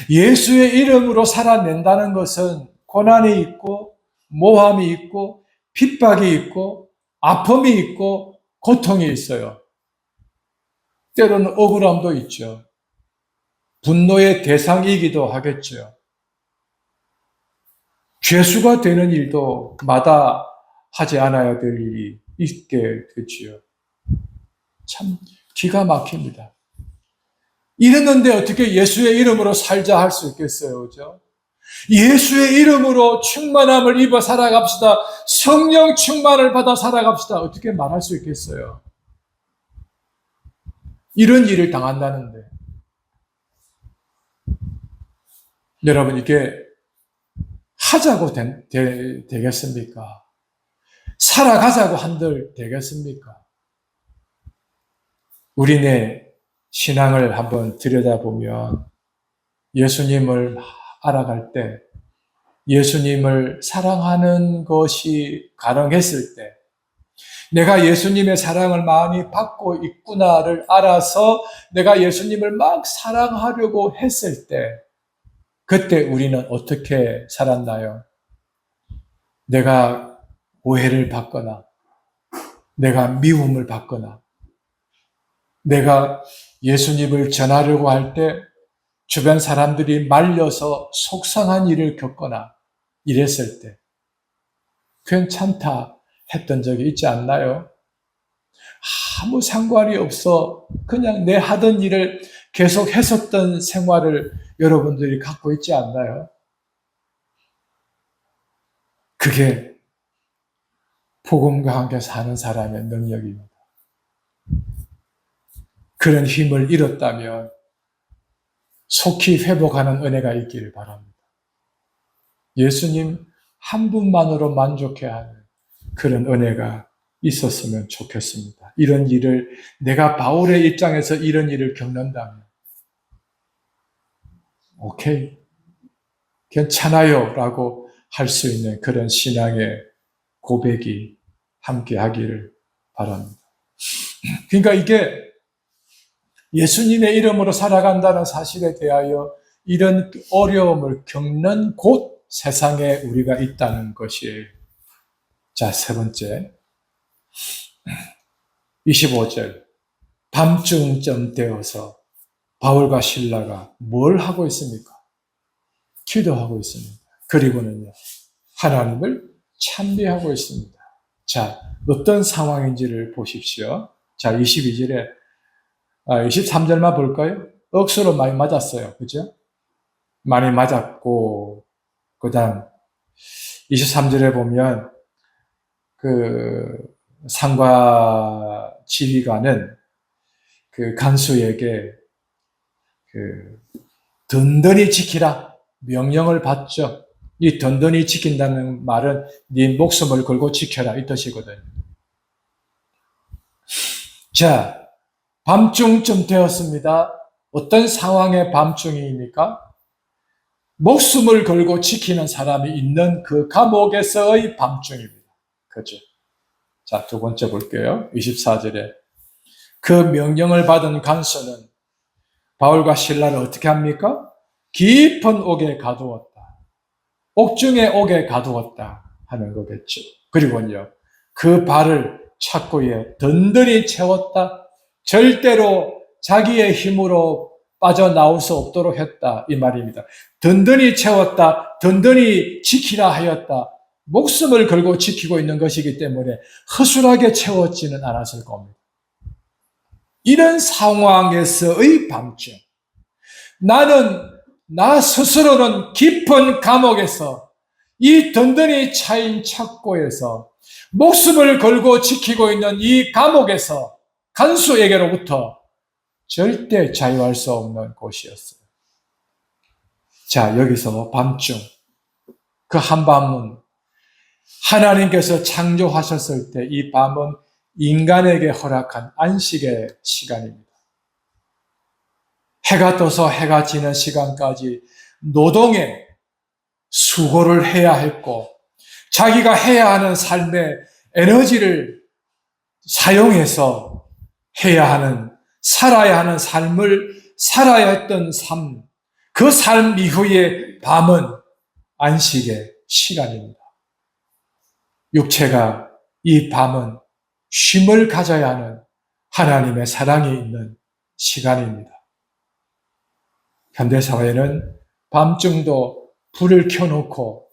예수의 이름으로 살아낸다는 것은 고난이 있고 모함이 있고 핍박이 있고 아픔이 있고 고통이 있어요. 때로는 억울함도 있죠. 분노의 대상이기도 하겠죠. 죄수가 되는 일도 마다하지 않아야 될 일이 있게 되지요. 참 기가 막힙니다. 이랬는데 어떻게 예수의 이름으로 살자 할 수 있겠어요, 그죠? 예수의 이름으로 충만함을 입어 살아갑시다. 성령 충만을 받아 살아갑시다. 어떻게 말할 수 있겠어요? 이런 일을 당한다는데. 여러분, 이게 하자고 되겠습니까? 살아가자고 한들 되겠습니까? 우리네 신앙을 한번 들여다보면 예수님을 알아갈 때, 예수님을 사랑하는 것이 가능했을 때, 내가 예수님의 사랑을 많이 받고 있구나를 알아서 내가 예수님을 막 사랑하려고 했을 때, 그때 우리는 어떻게 살았나요? 내가 오해를 받거나, 내가 미움을 받거나, 내가 예수님을 전하려고 할 때 주변 사람들이 말려서 속상한 일을 겪거나 이랬을 때 괜찮다 했던 적이 있지 않나요? 아무 상관이 없어 그냥 내 하던 일을 계속 했었던 생활을 여러분들이 갖고 있지 않나요? 그게 복음과 함께 사는 사람의 능력입니다. 그런 힘을 잃었다면 속히 회복하는 은혜가 있기를 바랍니다. 예수님 한 분만으로 만족해야 하는 그런 은혜가 있었으면 좋겠습니다. 이런 일을 내가 바울의 입장에서 이런 일을 겪는다면 오케이, 괜찮아요 라고 할 수 있는 그런 신앙의 고백이 함께 하기를 바랍니다. 그러니까 이게 예수님의 이름으로 살아간다는 사실에 대하여 이런 어려움을 겪는 곳 세상에 우리가 있다는 것이에요. 자, 세 번째. 25절. 밤중쯤 되어서 바울과 실라가 뭘 하고 있습니까? 기도하고 있습니다. 그리고는요, 하나님을 찬미하고 있습니다. 자, 어떤 상황인지를 보십시오. 자, 22절에 23절만 볼까요? 억수로 많이 맞았어요. 그죠? 많이 맞았고, 그 다음, 23절에 보면, 상과 지휘관은 간수에게 든든히 지키라 명령을 받죠. 이 든든히 지킨다는 말은 네 목숨을 걸고 지켜라 이 뜻이거든요. 자, 밤중쯤 되었습니다. 어떤 상황의 밤중입니까? 목숨을 걸고 지키는 사람이 있는 그 감옥에서의 밤중입니다. 그죠? 자, 두 번째 볼게요. 24절에 그 명령을 받은 간수는 바울과 실라를 어떻게 합니까? 깊은 옥에 가두었다. 옥중의 옥에 가두었다 하는 거겠죠. 그리고요, 그 발을 착고에 든든히 채웠다. 절대로 자기의 힘으로 빠져나올 수 없도록 했다 이 말입니다. 든든히 채웠다. 든든히 지키라 하였다. 목숨을 걸고 지키고 있는 것이기 때문에 허술하게 채웠지는 않았을 겁니다. 이런 상황에서의 밤중, 나는 나 스스로는 깊은 감옥에서 이 든든히 차인 착고에서 목숨을 걸고 지키고 있는 이 감옥에서 간수에게로부터 절대 자유할 수 없는 곳이었어요. 자, 여기서 밤중, 그 한밤은 하나님께서 창조하셨을 때 이 밤은 인간에게 허락한 안식의 시간입니다. 해가 떠서 해가 지는 시간까지 노동에 수고를 해야 했고 자기가 해야 하는 삶의 에너지를 사용해서 해야 하는, 살아야 하는 삶을 살아야 했던 삶, 그 삶 이후의 밤은 안식의 시간입니다. 육체가 이 밤은 쉼을 가져야 하는 하나님의 사랑이 있는 시간입니다. 현대사회는 밤중도 불을 켜놓고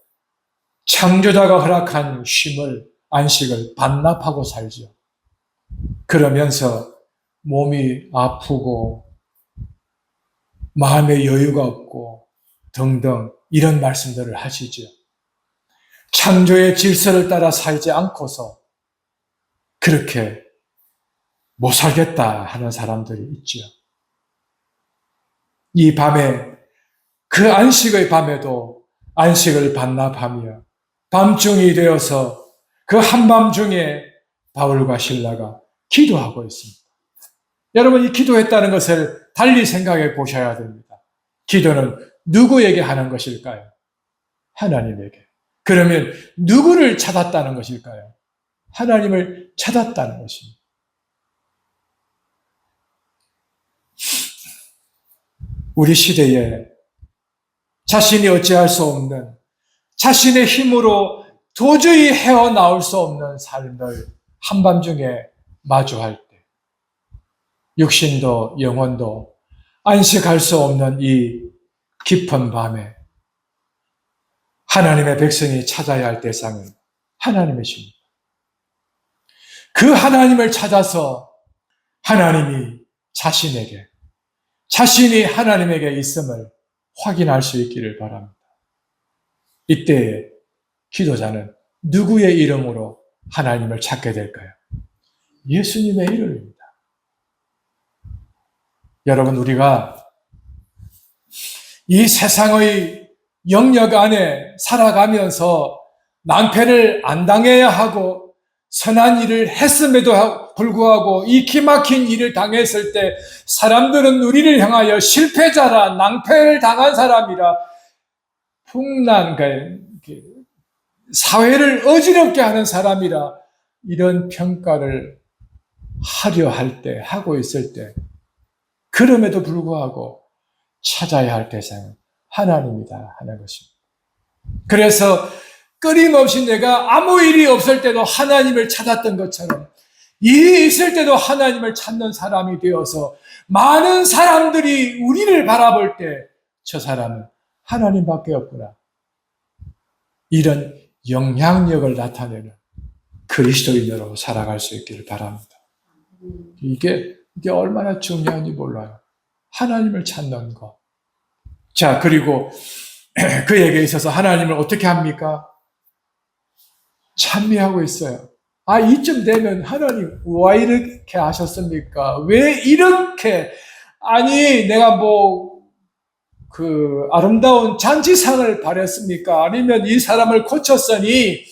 창조자가 허락한 쉼을, 안식을 반납하고 살죠. 그러면서 몸이 아프고 마음의 여유가 없고 등등 이런 말씀들을 하시죠. 창조의 질서를 따라 살지 않고서 그렇게 못 살겠다 하는 사람들이 있죠. 이 밤에, 그 안식의 밤에도 안식을 반납하며 밤중이 되어서 그 한밤중에 바울과 실라가 기도하고 있습니다. 여러분, 이 기도했다는 것을 달리 생각해 보셔야 됩니다. 기도는 누구에게 하는 것일까요? 하나님에게. 그러면 누구를 찾았다는 것일까요? 하나님을 찾았다는 것입니다. 우리 시대에 자신이 어찌할 수 없는, 자신의 힘으로 도저히 헤어나올 수 없는 삶을 한밤중에 마주할 때, 육신도 영혼도 안식할 수 없는 이 깊은 밤에 하나님의 백성이 찾아야 할 대상은 하나님이십니다. 그 하나님을 찾아서 하나님이 자신에게, 자신이 하나님에게 있음을 확인할 수 있기를 바랍니다. 이때에 기도자는 누구의 이름으로 하나님을 찾게 될까요? 예수님의 이름입니다. 여러분, 우리가 이 세상의 영역 안에 살아가면서 낭패를 안 당해야 하고 선한 일을 했음에도 불구하고 이 기막힌 일을 당했을 때 사람들은 우리를 향하여 실패자라, 낭패를 당한 사람이라, 풍랑, 사회를 어지럽게 하는 사람이라 이런 평가를 하려 할 때, 하고 있을 때, 그럼에도 불구하고 찾아야 할 대상은 하나님이다 하는 것입니다. 그래서 끊임없이 내가 아무 일이 없을 때도 하나님을 찾았던 것처럼 일이 있을 때도 하나님을 찾는 사람이 되어서 많은 사람들이 우리를 바라볼 때 저 사람은 하나님밖에 없구나, 이런 영향력을 나타내는 그리스도인으로 살아갈 수 있기를 바랍니다. 이게 얼마나 중요한지 몰라요. 하나님을 찾는 것. 자, 그리고 그에게 있어서 하나님을 어떻게 합니까? 찬미하고 있어요. 아, 이쯤 되면 하나님 왜 이렇게 하셨습니까? 왜 이렇게, 아니 내가 그 아름다운 잔치상을 바랬습니까? 아니면 이 사람을 고쳤으니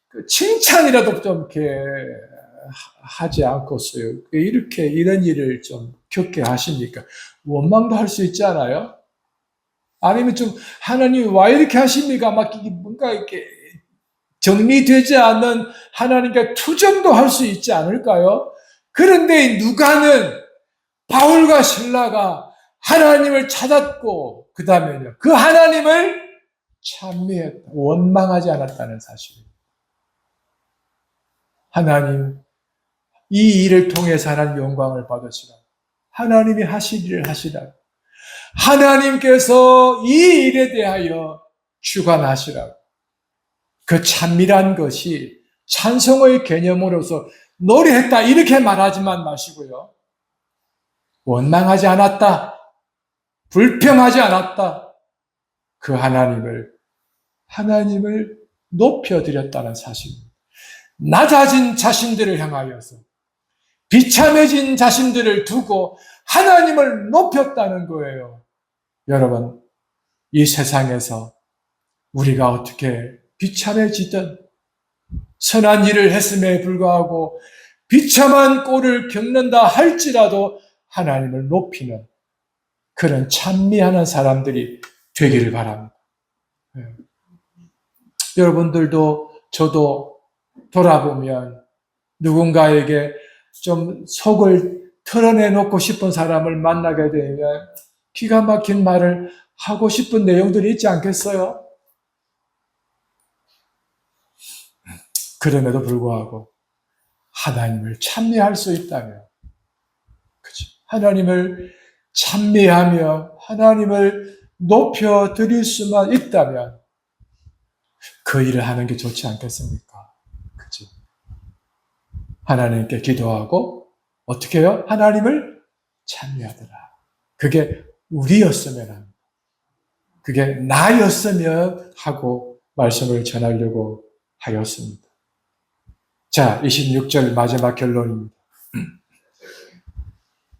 그 칭찬이라도 좀 이렇게 하지 않고서요. 이렇게 이런 일을 좀 겪게 하십니까? 원망도 할 수 있지 않아요? 아니면 좀 하나님 왜 이렇게 하십니까? 막 뭔가 이렇게 정리되지 않는 하나님께 투정도 할 수 있지 않을까요? 그런데 누가는 바울과 실라가 하나님을 찾았고 그 다음에요. 그 하나님을 찬미했다. 원망하지 않았다는 사실입니다. 하나님 이 일을 통해서 하나님 영광을 받으시라. 하나님이 하실 일을 하시라. 하나님께서 이 일에 대하여 주관하시라. 그 찬미란 것이 찬송의 개념으로서 노래했다 이렇게 말하지만 마시고요. 원망하지 않았다. 불평하지 않았다. 그 하나님을 높여드렸다는 사실입니다. 낮아진 자신들을 향하여서 비참해진 자신들을 두고 하나님을 높였다는 거예요. 여러분, 이 세상에서 우리가 어떻게 비참해지든 선한 일을 했음에 불구하고 비참한 꼴을 겪는다 할지라도 하나님을 높이는 그런 찬미하는 사람들이 되기를 바랍니다. 여러분들도 저도 돌아보면 누군가에게 좀 속을 털어내놓고 싶은 사람을 만나게 되면 기가 막힌 말을 하고 싶은 내용들이 있지 않겠어요? 그럼에도 불구하고 하나님을 찬미할 수 있다면, 그죠? 하나님을 찬미하며 하나님을 높여드릴 수만 있다면 그 일을 하는 게 좋지 않겠습니까? 그죠? 하나님께 기도하고 어떻게 해요? 하나님을 찬미하더라. 그게 우리였으면 합니다. 그게 나였으면 하고 말씀을 전하려고 하였습니다. 자, 26절 마지막 결론입니다.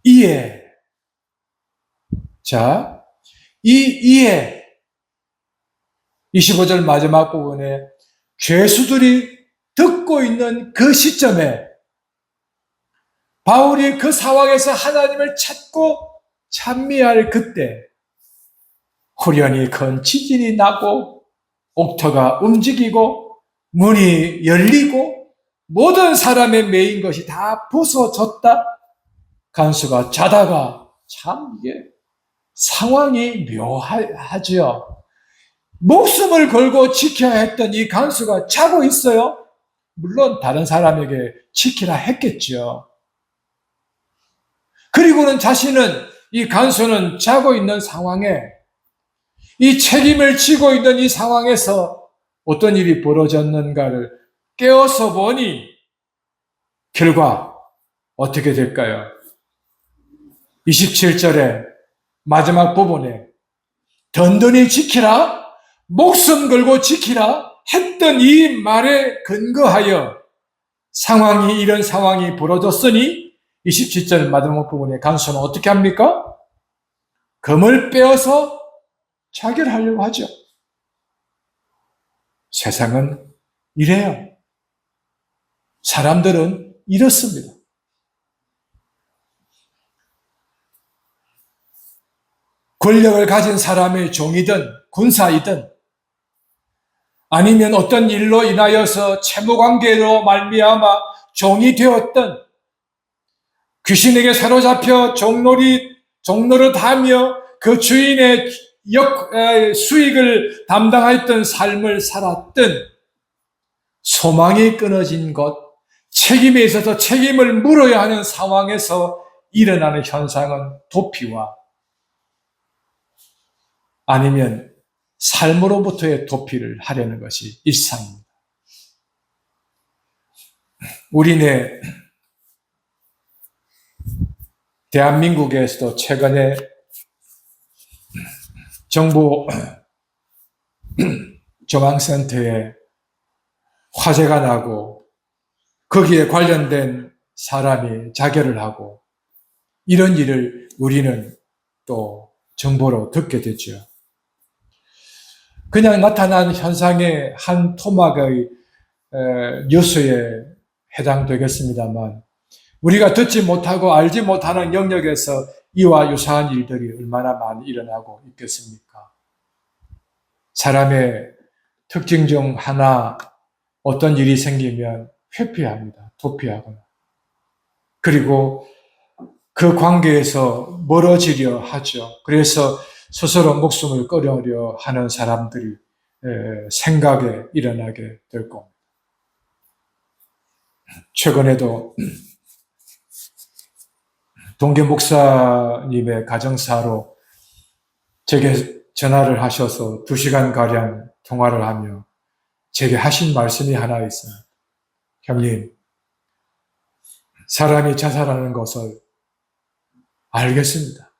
이에, 자, 이에 25절 마지막 부분에 죄수들이 듣고 있는 그 시점에 바울이 그 상황에서 하나님을 찾고 찬미할 그때 후련히 큰 지진이 나고 옥터가 움직이고 문이 열리고 모든 사람의 매인 것이 다 부서졌다. 간수가 자다가 참 이게 상황이 묘하죠. 목숨을 걸고 지켜야 했던 이 간수가 자고 있어요. 물론 다른 사람에게 지키라 했겠죠. 그리고는 이 간수는 자고 있는 상황에 이 책임을 지고 있는 이 상황에서 어떤 일이 벌어졌는가를 깨어서 보니 결과 어떻게 될까요? 27절에 마지막 부분에 든든히 지키라, 목숨 걸고 지키라 했던 이 말에 근거하여 이런 상황이 벌어졌으니 27절 마지막 부분에 간수는 어떻게 합니까? 금을 빼어서 자결하려고 하죠. 세상은 이래요. 사람들은 이렇습니다. 권력을 가진 사람의 종이든 군사이든 아니면 어떤 일로 인하여서 채무관계로 말미암아 종이 되었든 귀신에게 사로잡혀 종노릇하며 그 주인의 수익을 담당하였던 삶을 살았든 소망이 끊어진 것, 책임에 있어서 책임을 물어야 하는 상황에서 일어나는 현상은 도피와 아니면 삶으로부터의 도피를 하려는 것이 일상입니다. 우리네 대한민국에서도 최근에 정부 조망센터에 화재가 나고 거기에 관련된 사람이 자결을 하고 이런 일을 우리는 또 정보로 듣게 되죠. 그냥 나타난 현상의 한 토막의 뉴스에 해당되겠습니다만 우리가 듣지 못하고 알지 못하는 영역에서 이와 유사한 일들이 얼마나 많이 일어나고 있겠습니까? 사람의 특징 중 하나, 어떤 일이 생기면 회피합니다. 도피하거나. 그리고 그 관계에서 멀어지려 하죠. 그래서 스스로 목숨을 끊으려 하는 사람들이 생각에 일어나게 될 겁니다. 최근에도 동계 목사님의 가정사로 제게 전화를 하셔서 2시간가량 통화를 하며 제게 하신 말씀이 하나 있어요. 형님, 사람이 자살하는 것을 알겠습니다.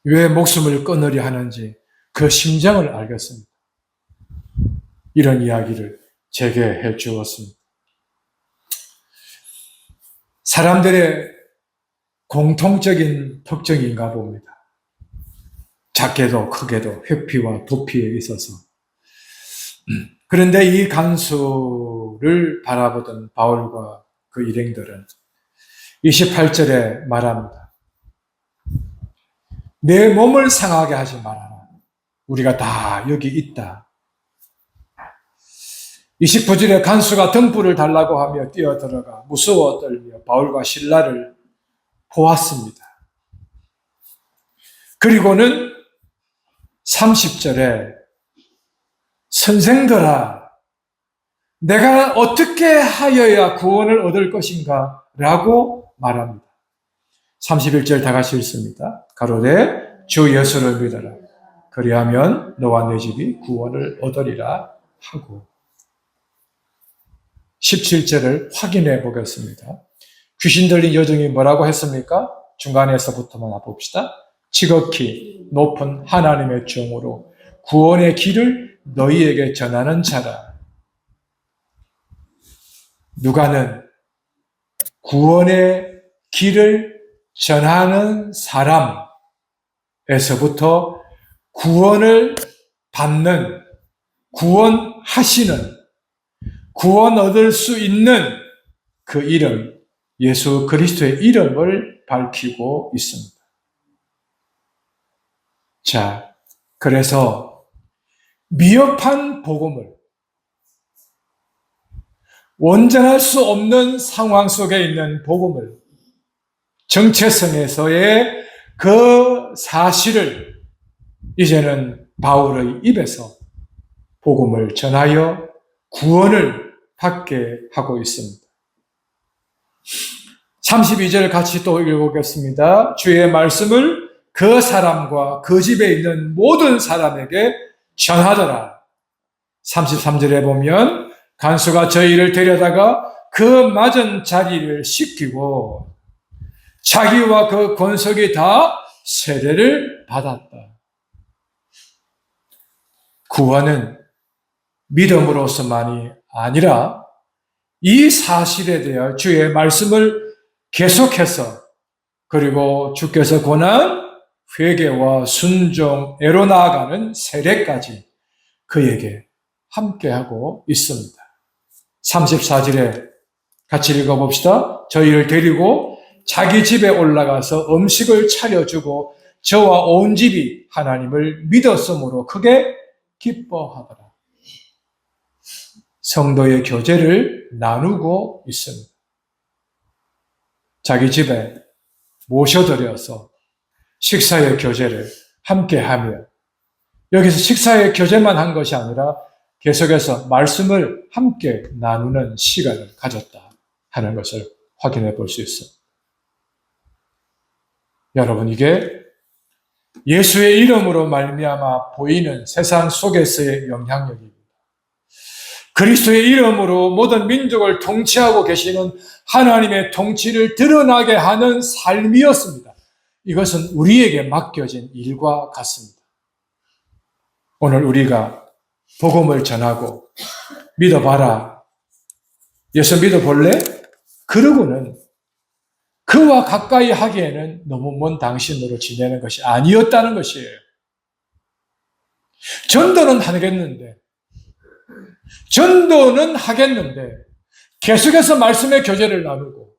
왜 목숨을 끊으려 하는지 그 심정을 알겠습니다. 이런 이야기를 제게 해 주었습니다. 사람들의 공통적인 특징인가 봅니다. 작게도 크게도 회피와 도피에 있어서. 그런데 이 간수를 바라보던 바울과 그 일행들은 28절에 말합니다. 내 몸을 상하게 하지 말아라. 우리가 다 여기 있다. 29절에 간수가 등불을 달라고 하며 뛰어들어가 무서워 떨며 바울과 실라를 보았습니다. 그리고는 30절에 선생들아, 내가 어떻게 하여야 구원을 얻을 것인가? 라고 말합니다. 31절 다 같이 읽습니다. 가로되 주 예수를 믿어라. 그리하면 너와 내 집이 구원을 얻으리라 하고. 17절을 확인해 보겠습니다. 귀신 들린 여종이 뭐라고 했습니까? 중간에서부터만 봅시다. 지극히 높은 하나님의 종으로 구원의 길을 너희에게 전하는 자라. 누가는 구원의 길을 전하는 사람에서부터 구원을 받는, 구원하시는, 구원 얻을 수 있는 그 이름, 예수 그리스도의 이름을 밝히고 있습니다. 자, 그래서 미흡한 복음을, 온전할 수 없는 상황 속에 있는 복음을, 정체성에서의 그 사실을 이제는 바울의 입에서 복음을 전하여 구원을 받게 하고 있습니다. 32절 같이 또 읽어보겠습니다. 주의 말씀을 그 사람과 그 집에 있는 모든 사람에게 전하더라. 33절에 보면 간수가 저희를 데려다가 그 맞은 자리를 씻기고 자기와 그 권속이 다 세례를 받았다. 구원은 믿음으로서만이 아니라 이 사실에 대해 주의 말씀을 계속해서 그리고 주께서 권한 회개와 순종애로 나아가는 세례까지 그에게 함께하고 있습니다. 34절에 같이 읽어봅시다. 저희를 데리고 자기 집에 올라가서 음식을 차려주고 저와 온 집이 하나님을 믿었으므로 크게 기뻐하더라. 성도의 교제를 나누고 있습니다. 자기 집에 모셔드려서 식사의 교제를 함께하며 여기서 식사의 교제만 한 것이 아니라 계속해서 말씀을 함께 나누는 시간을 가졌다 하는 것을 확인해 볼 수 있습니다. 여러분, 이게 예수의 이름으로 말미암아 보이는 세상 속에서의 영향력입니다. 그리스도의 이름으로 모든 민족을 통치하고 계시는 하나님의 통치를 드러나게 하는 삶이었습니다. 이것은 우리에게 맡겨진 일과 같습니다. 오늘 우리가 복음을 전하고 믿어봐라. 예수 믿어볼래? 그러고는 그와 가까이 하기에는 너무 먼 당신으로 지내는 것이 아니었다는 것이에요. 전도는 하겠는데 계속해서 말씀의 교제를 나누고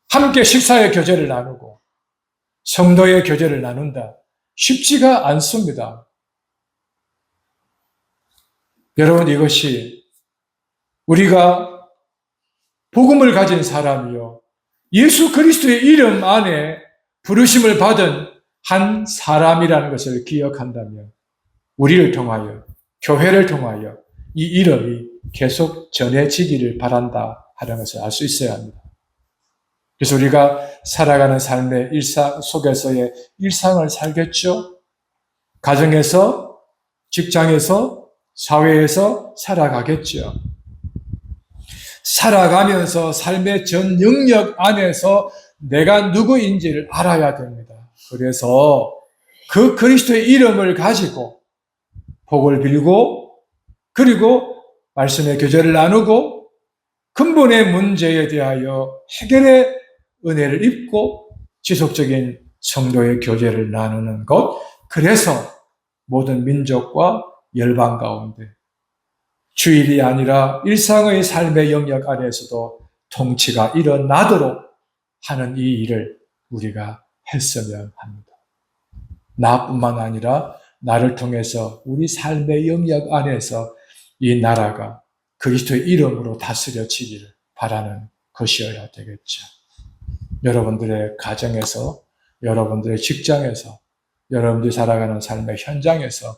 함께 식사의 교제를 나누고 성도의 교제를 나눈다. 쉽지가 않습니다. 여러분, 이것이 우리가 복음을 가진 사람이요, 예수 그리스도의 이름 안에 부르심을 받은 한 사람이라는 것을 기억한다면 우리를 통하여, 교회를 통하여 이 이름이 계속 전해지기를 바란다 하는 것을 알 수 있어야 합니다. 그래서 우리가 살아가는 삶의 일상 속에서의 일상을 살겠죠? 가정에서, 직장에서, 사회에서 살아가겠죠. 살아가면서 삶의 전 영역 안에서 내가 누구인지를 알아야 됩니다. 그래서 그 그리스도의 이름을 가지고 복을 빌고, 그리고 말씀의 교제를 나누고 근본의 문제에 대하여 해결의 은혜를 입고 지속적인 성도의 교제를 나누는 것, 그래서 모든 민족과 열방 가운데 주일이 아니라 일상의 삶의 영역 안에서도 통치가 일어나도록 하는 이 일을 우리가 했으면 합니다. 나뿐만 아니라 나를 통해서 우리 삶의 영역 안에서 이 나라가 그리스도의 이름으로 다스려지기를 바라는 것이어야 되겠죠. 여러분들의 가정에서, 여러분들의 직장에서, 여러분들이 살아가는 삶의 현장에서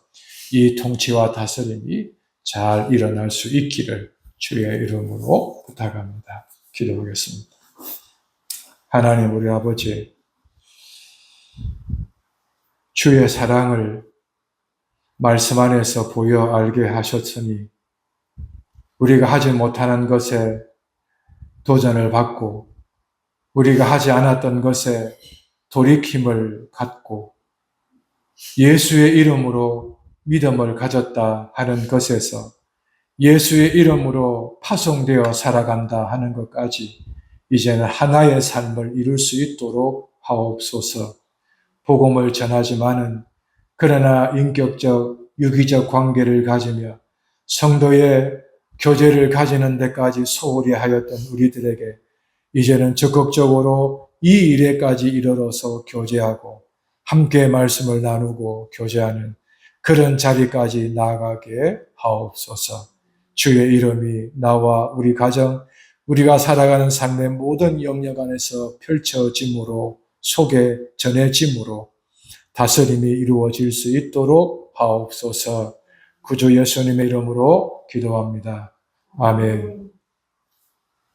이 통치와 다스림이 잘 일어날 수 있기를 주의 이름으로 부탁합니다. 기도하겠습니다. 하나님 우리 아버지, 주의 사랑을 말씀 안에서 보여 알게 하셨으니 우리가 하지 못하는 것에 도전을 받고 우리가 하지 않았던 것에 돌이킴을 갖고 예수의 이름으로 믿음을 가졌다 하는 것에서 예수의 이름으로 파송되어 살아간다 하는 것까지 이제는 하나의 삶을 이룰 수 있도록 하옵소서. 복음을 전하지만은 그러나 인격적, 유기적 관계를 가지며 성도의 교제를 가지는 데까지 소홀히 하였던 우리들에게 이제는 적극적으로 이 일에까지 이르러서 교제하고 함께 말씀을 나누고 교제하는 그런 자리까지 나아가게 하옵소서. 주의 이름이 나와 우리 가정, 우리가 살아가는 삶의 모든 영역 안에서 펼쳐짐으로, 속에 전해짐으로 다스림이 이루어질 수 있도록 하옵소서. 구주 예수님의 이름으로 기도합니다. 아멘.